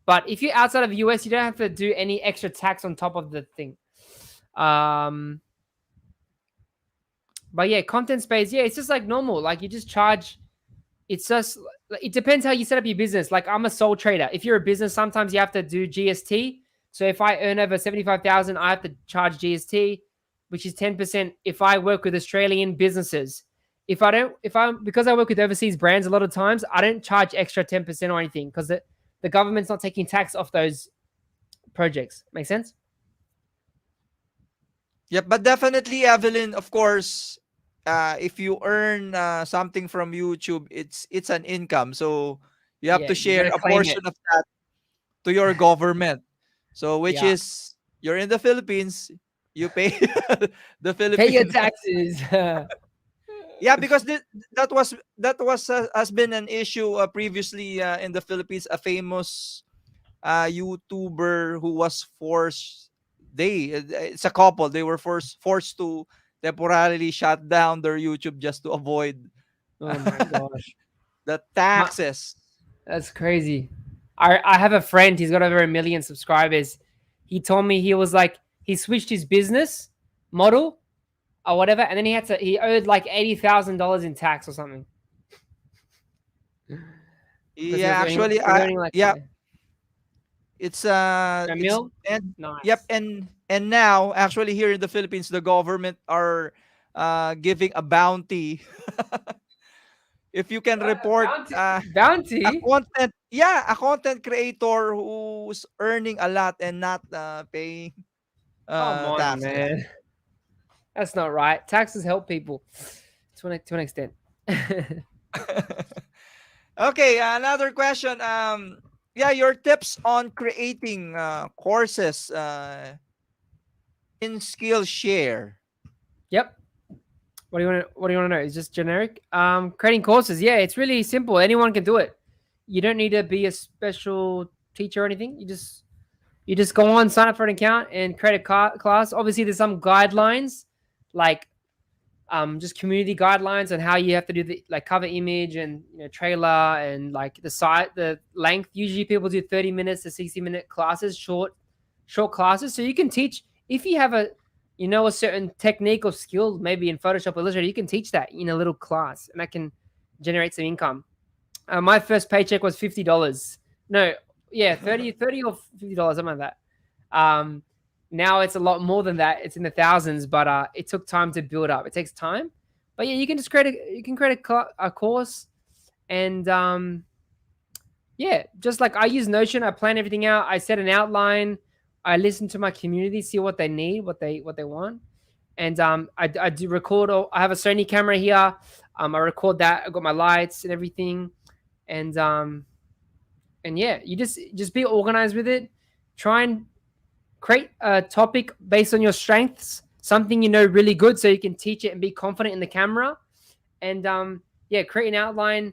But if you're outside of the US, you don't have to do any extra tax on top of the thing. Um, but yeah, content space, yeah, it's just like normal. Like you just charge. It's just, it depends how you set up your business. Like I'm a sole trader. If you're a business, sometimes you have to do GST. So if I earn over 75,000, I have to charge GST, which is 10%. If I work with Australian businesses, because I work with overseas brands, a lot of times I don't charge extra 10% or anything because the government's not taking tax off those projects. Make sense? Yep, but definitely, Evelyn, of course, if you earn something from YouTube, it's an income. So you have Yeah, to you share got to a claim portion it. of that to your government. So which Yeah. is, you're in the Philippines, you pay the Pay your Filipino. taxes. Yeah, because that was has been an issue previously in the Philippines. A famous YouTuber who was forced. It's a couple. They were forced to temporarily shut down their YouTube just to avoid Oh my gosh. the My, taxes. That's crazy. I have a friend. He's got over 1 million subscribers. He told me he was like he switched his business model or whatever, and then he owed like $80,000 in tax or something because he Yeah, was earning actually, he was earning like yeah, it's a it's mil. and yep, Nice. And now, actually, here in the Philippines, the government are giving a bounty if you can What? report Bounty? a Bounty? content, yeah, a content creator who's earning a lot and not paying Come on, taxes. man. That's not right. Taxes help people to an extent. Okay, another question. Yeah, your tips on creating courses in Skillshare. Yep. What do you want to know? It's just generic. Creating courses. Yeah, it's really simple. Anyone can do it. You don't need to be a special teacher or anything. You just go on, sign up for an account, and create a class. Obviously, there's some guidelines, like just community guidelines on how you have to do the like cover image and trailer and like the length. Usually, people do 30 minutes to 60-minute classes, short classes. So you can teach if you have a certain technique or skill, maybe in Photoshop or Illustrator. You can teach that in a little class, and that can generate some income. My first paycheck was $50. No, yeah, 30 or $50, something like that. Now it's a lot more than that. It's in the thousands, but it took time to build up. It takes time, but yeah, you can just create a course, and yeah, just like I use Notion, I plan everything out. I set an outline. I listen to my community, see what they need, what they want, and I do record. I have a Sony camera here. I record that. I got my lights and everything, and yeah, you just be organized with it. Try and create a topic based on your strengths, something you know really good, so you can teach it and be confident in the camera. And yeah, create an outline,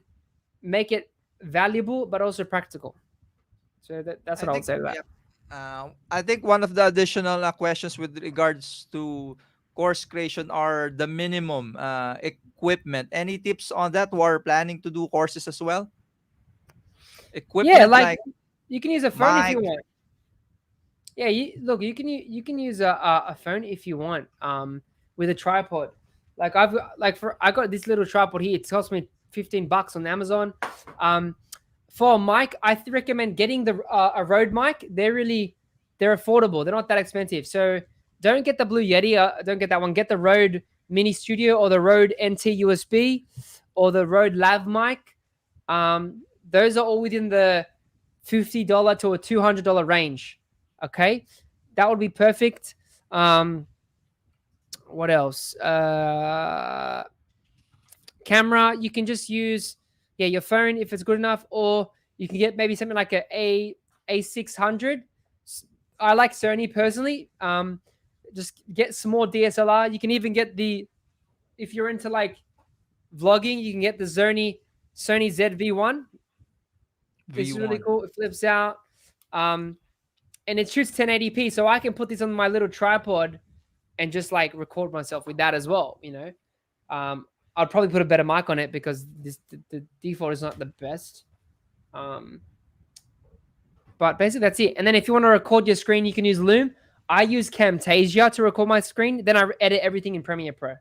make it valuable but also practical. So that's I what I would think, say to that. yeah. I think one of the additional questions with regards to course creation are the minimum equipment. Any tips on that who are planning to do courses as well? Yeah, Equipment like like you can use a phone if you mic. want. Yeah, look, you can use a phone if you want, with a tripod. Like I got this little tripod here. It cost me $15 on Amazon. Um, for a mic, I recommend getting a Rode mic. They're affordable. They're not that expensive. So don't get the Blue Yeti. Don't get that one. Get the Rode Mini Studio or the Rode NT USB or the Rode Lav mic. Those are all within the $50 to a $200 range. Okay, that would be perfect. What else? Camera, you can just use your phone if it's good enough, or you can get maybe something like a 600. I like Sony personally. Just get small DSLR. You can even get if you're into like vlogging, you can get the Sony ZV-1. It's really V1. cool. It flips out. And it shoots 1080p, so I can put this on my little tripod and just like record myself with that as well. I'd probably put a better mic on it because the default is not the best. But basically that's it. And then if you want to record your screen, you can use Loom. I use Camtasia to record my screen. Then I edit everything in Premiere Pro.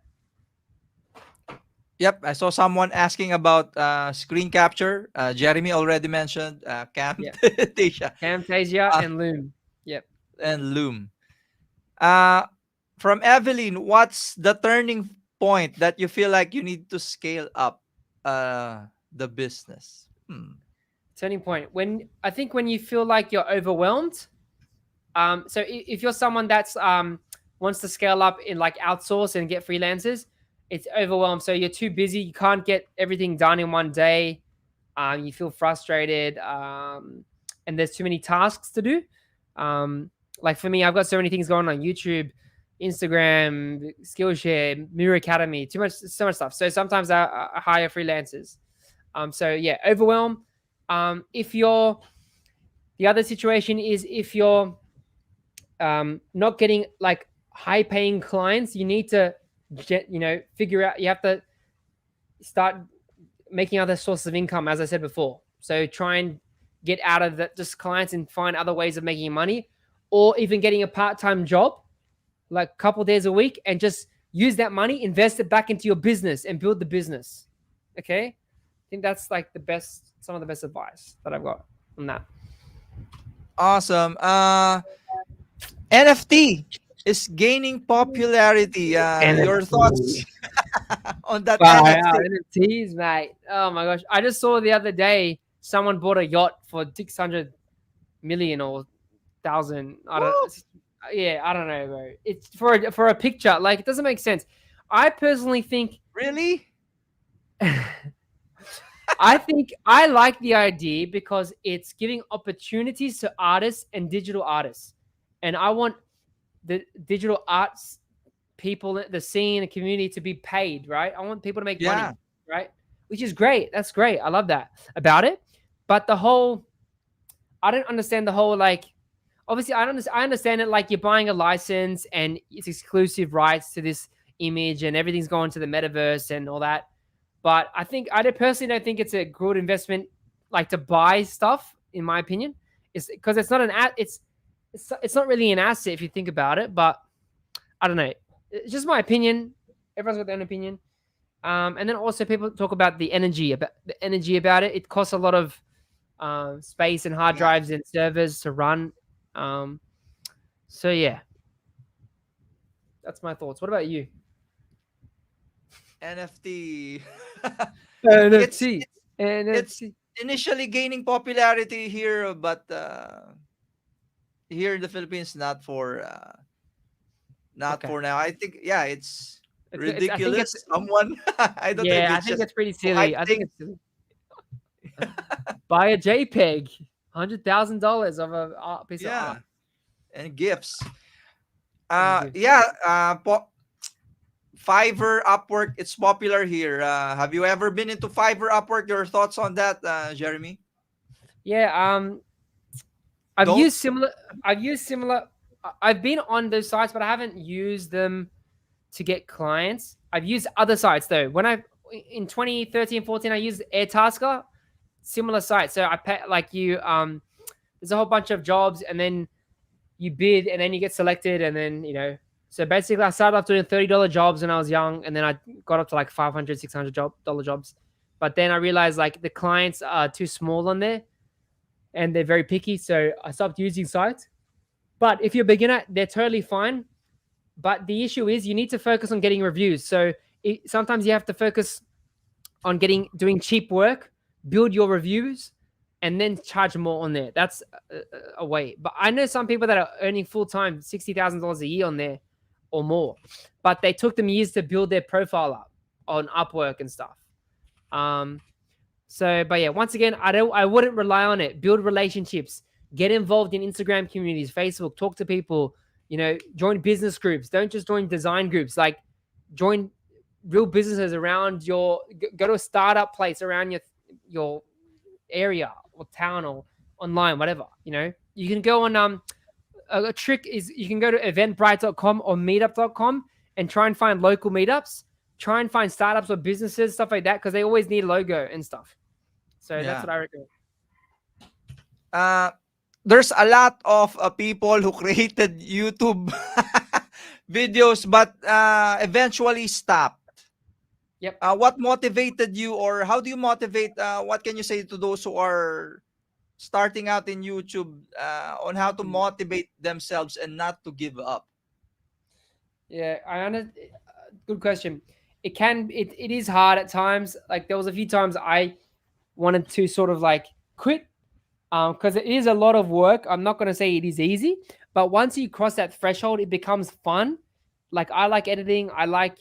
Yep, I saw someone asking about screen capture. Jeremy already mentioned Yeah, Camtasia Camtasia uh, and Loom. Yep. and Loom. Uh, from Evelyn, what's the turning point that you feel like you need to scale up the business? Turning point. When you feel like you're overwhelmed. So if you're someone that's wants to scale up in like outsource and get freelancers, it's overwhelmed. So you're too busy. You can't get everything done in one day. You feel frustrated, and there's too many tasks to do. Like for me, I've got so many things going on YouTube, Instagram, Skillshare, Mura Academy, so much stuff. So sometimes I hire freelancers. So yeah, overwhelm. If you're The other situation is if you're not getting like high paying clients, you need to figure out. You have to start making other sources of income, as I said before. So try and get out of that just clients and find other ways of making money, or even getting a part-time job, like a couple days a week, and just use that money, invest it back into your business, and build the business. Okay, I think that's like some of the best advice that I've got on that. Awesome. NFT. is gaining popularity. Your thoughts NFT. on that Wow, NFT? yeah, NFTs, mate. Oh my gosh. I just saw the other day someone bought a yacht for 600 million or thousand. I don't. Woo! Yeah, I don't know, bro. It's for a picture. Like it doesn't make sense. I personally think. Really? I think I like the idea because it's giving opportunities to artists and digital artists, and I want the digital arts people, the scene, the community to be paid. Right? I want people to make Yeah. money. Right? Which is great. That's great. I love that about it. But the whole, I don't understand the whole like obviously I understand it like you're buying a license and it's exclusive rights to this image and everything's going to the metaverse and all that. But I personally don't think it's a good investment like to buy stuff in my opinion. It's because it's not an it's not really an asset if you think about it, but I don't know. It's just my opinion. Everyone's got their own opinion. And then also people talk about the energy about it. It costs a lot of space and hard Yeah. drives and servers to run. Um, so yeah, that's my thoughts. What about you? NFT. it's NFT, it's it's NFT. initially gaining popularity here, but here in the Philippines, not Okay, for now. I think yeah, it's I think it's ridiculous. Someone I don't know if yeah. I it's think just it's pretty to hype silly. I think things. it's silly. Buy a JPEG, $100,000 of a piece of art. Yeah, and gifts. And gifts. Yeah. Fiverr, Upwork, it's popular here. Have you ever been into Fiverr, Upwork? Your thoughts on that, Jeremy? Yeah. I've Don't. used similar. I've used similar. I've been on those sites, but I haven't used them to get clients. I've used other sites though. When I in 2013, 14, I used Airtasker, similar site. So I pay like you. There's a whole bunch of jobs, and then you bid, and then you get selected, and then So basically, I started off doing $30 jobs when I was young, and then I got up to like 500, $600 jobs. But then I realized like the clients are too small on there, and they're very picky. So I stopped using sites. But if you're a beginner, they're totally fine. But the issue is you need to focus on getting reviews. So sometimes you have to focus on doing cheap work, build your reviews, and then charge more on there. That's a way. But I know some people that are earning full time $60,000 a year on there or more, but they took them years to build their profile up on Upwork and stuff. But yeah, once again, I wouldn't rely on it. Build relationships, get involved in Instagram communities, Facebook, talk to people, join business groups. Don't just join design groups. Like join real businesses around go to a startup place around your area or town or online, whatever. You can go on a trick is you can go to eventbrite.com or meetup.com and try and find local meetups, try and find startups or businesses, stuff like that, because they always need a logo and stuff. So that's Yeah. what I recommend. Uh, there's a lot of people who created YouTube videos, but eventually stopped. Yep. What motivated you, or how do you motivate? What can you say to those who are starting out in YouTube on how to motivate themselves and not to give up? Yeah, I understand. Good question. It is hard at times. Like there was a few times I wanted to sort of like quit because it is a lot of work. I'm not going to say it is easy, but once you cross that threshold, it becomes fun. Like I like editing. I like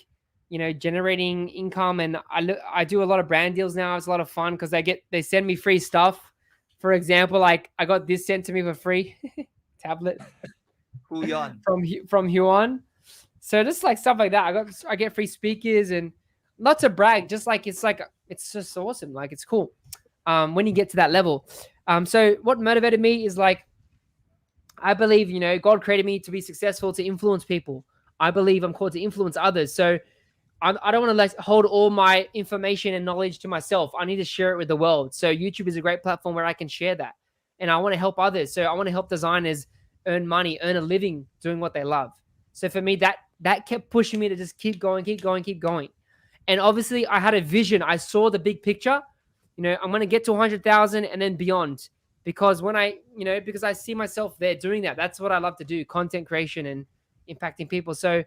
generating income, and I do a lot of brand deals now. It's a lot of fun because they send me free stuff. For example, like I got this sent to me for free tablet Huyon. from Huon. So just like stuff like that, I get free speakers, and not to brag, just like it's just awesome. Like it's cool when you get to that level. So what motivated me is like I believe God created me to be successful, to influence people. I believe I'm called to influence others. So I don't want to hold all my information and knowledge to myself. I need to share it with the world. So YouTube is a great platform where I can share that, and I want to help others. So I want to help designers earn money, earn a living doing what they love. So for me, that kept pushing me to just keep going, keep going, keep going. And obviously, I had a vision. I saw the big picture. I'm going to get to 100,000 and then beyond. Because because I see myself there doing that. That's what I love to do, content creation and impacting people. So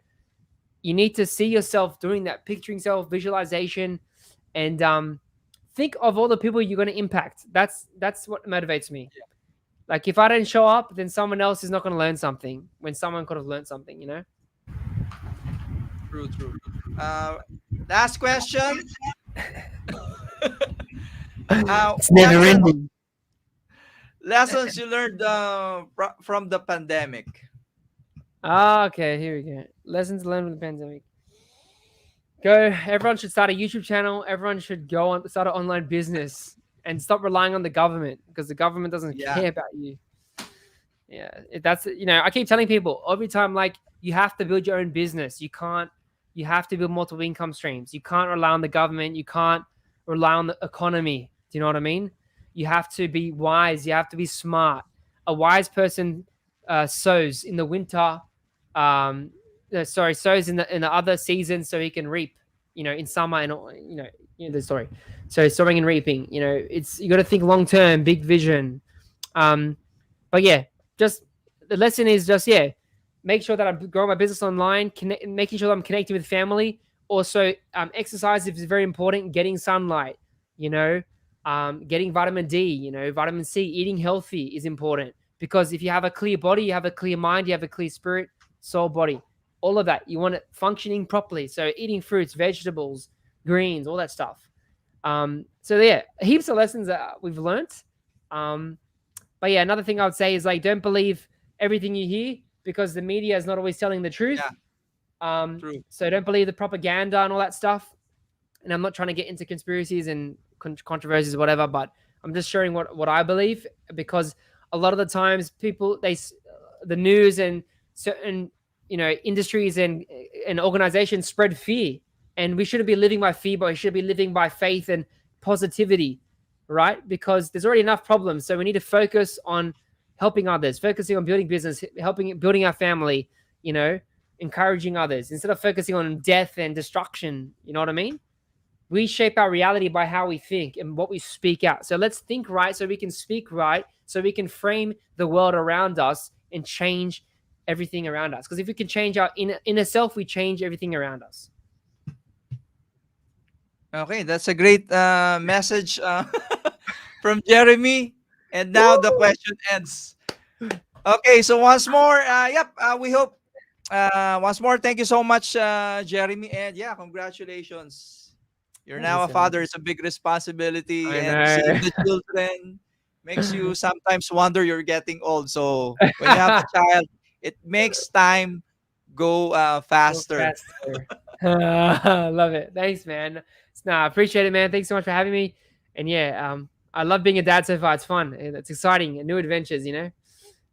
you need to see yourself doing that, picturing self, visualization, and think of all the people you're going to impact. That's what motivates me. Like if I don't show up, then someone else is not going to learn something when someone could have learned something, you know? True, true. Uh, Last question. It's never Lessons ending. lessons you learned from the pandemic. Ah, okay, here we go. Lessons learned from the pandemic. Go. Everyone should start a YouTube channel. Everyone should go on start an online business and stop relying on the government because the government doesn't Yeah, care about you. Yeah, that's I keep telling people every time like you have to build your own business. You can't. You have to build multiple income streams. You can't rely on the government. You can't rely on the economy. Do you know what I mean? You have to be wise. You have to be smart. A wise person sows in the winter. Sows in the other seasons so he can reap. In summer and the story. So sowing and reaping. It's you got to think long term, big vision. But yeah, just the lesson is just make sure that I'm growing my business online, making sure that I'm connecting with family. Also, exercise is very important. Getting sunlight, getting vitamin D, vitamin C, eating healthy is important because if you have a clear body, you have a clear mind, you have a clear spirit, soul, body, all of that. You want it functioning properly. So eating fruits, vegetables, greens, all that stuff. So yeah, heaps of lessons that we've learnt. But yeah, another thing I would say is like don't believe everything you hear because the media is not always telling the truth. yeah, true. So don't believe the propaganda and all that stuff. And I'm not trying to get into conspiracies and controversies or whatever, but I'm just sharing what I believe because a lot of the times people the news and certain industries and organizations spread fear, and we shouldn't be living by fear, but we should be living by faith and positivity, right? Because there's already enough problems, so we need to focus on helping others, focusing on building business, building our family, encouraging others instead of focusing on death and destruction. You know what I mean? We shape our reality by how we think and what we speak out. So let's think right so we can speak right, so we can frame the world around us and change everything around us. Because if we can change our inner self, we change everything around us. Okay, that's a great message from Jeremy. And now the question ends. Okay, so once more, we hope. Once more, thank you so much, Jeremy. And yeah, congratulations. You're now a Thanks, man. father. It's a big responsibility, I and seeing know. the children makes you sometimes wonder you're getting old. So when you have a child, it makes time go Go faster. faster. Love it. Thanks, man. I appreciate it, man. Thanks so much for having me. And yeah, I love being a dad so far. It's fun. It's exciting. And new adventures,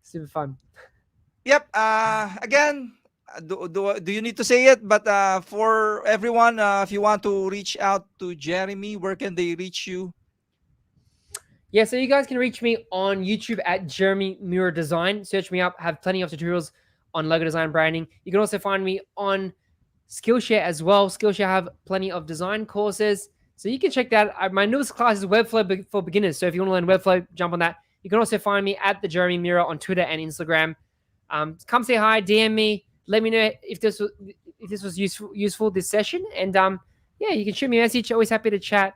super fun. Yep. Again, do you need to say it? But for everyone, if you want to reach out to Jeremy, where can they reach you? Yeah, so you guys can reach me on YouTube at Jeremy Mura Design. Search me up. Have plenty of tutorials on logo design branding. You can also find me on Skillshare as well. Skillshare have plenty of design courses. So you can check that. My newest class is Webflow for beginners. So if you want to learn Webflow, jump on that. You can also find me at the Jeremy Mura on Twitter and Instagram. Come say hi, DM me. Let me know if this was useful this session. And yeah, you can shoot me a message. Always happy to chat.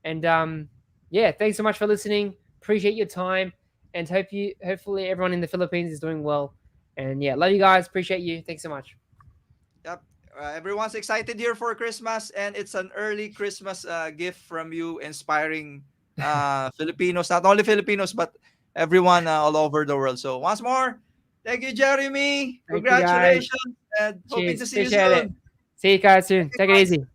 And yeah, thanks so much for listening. Appreciate your time, and hopefully everyone in the Philippines is doing well. And yeah, love you guys. Appreciate you. Thanks so much. Yep. Everyone's excited here for Christmas, and it's an early Christmas gift from you, inspiring Filipinos, not only Filipinos, but everyone all over the world. So once more, thank you, Jeremy. Thank you guys. Congratulations, and hoping Cheers. to see you Appreciate it. soon. See you guys soon. Take it easy.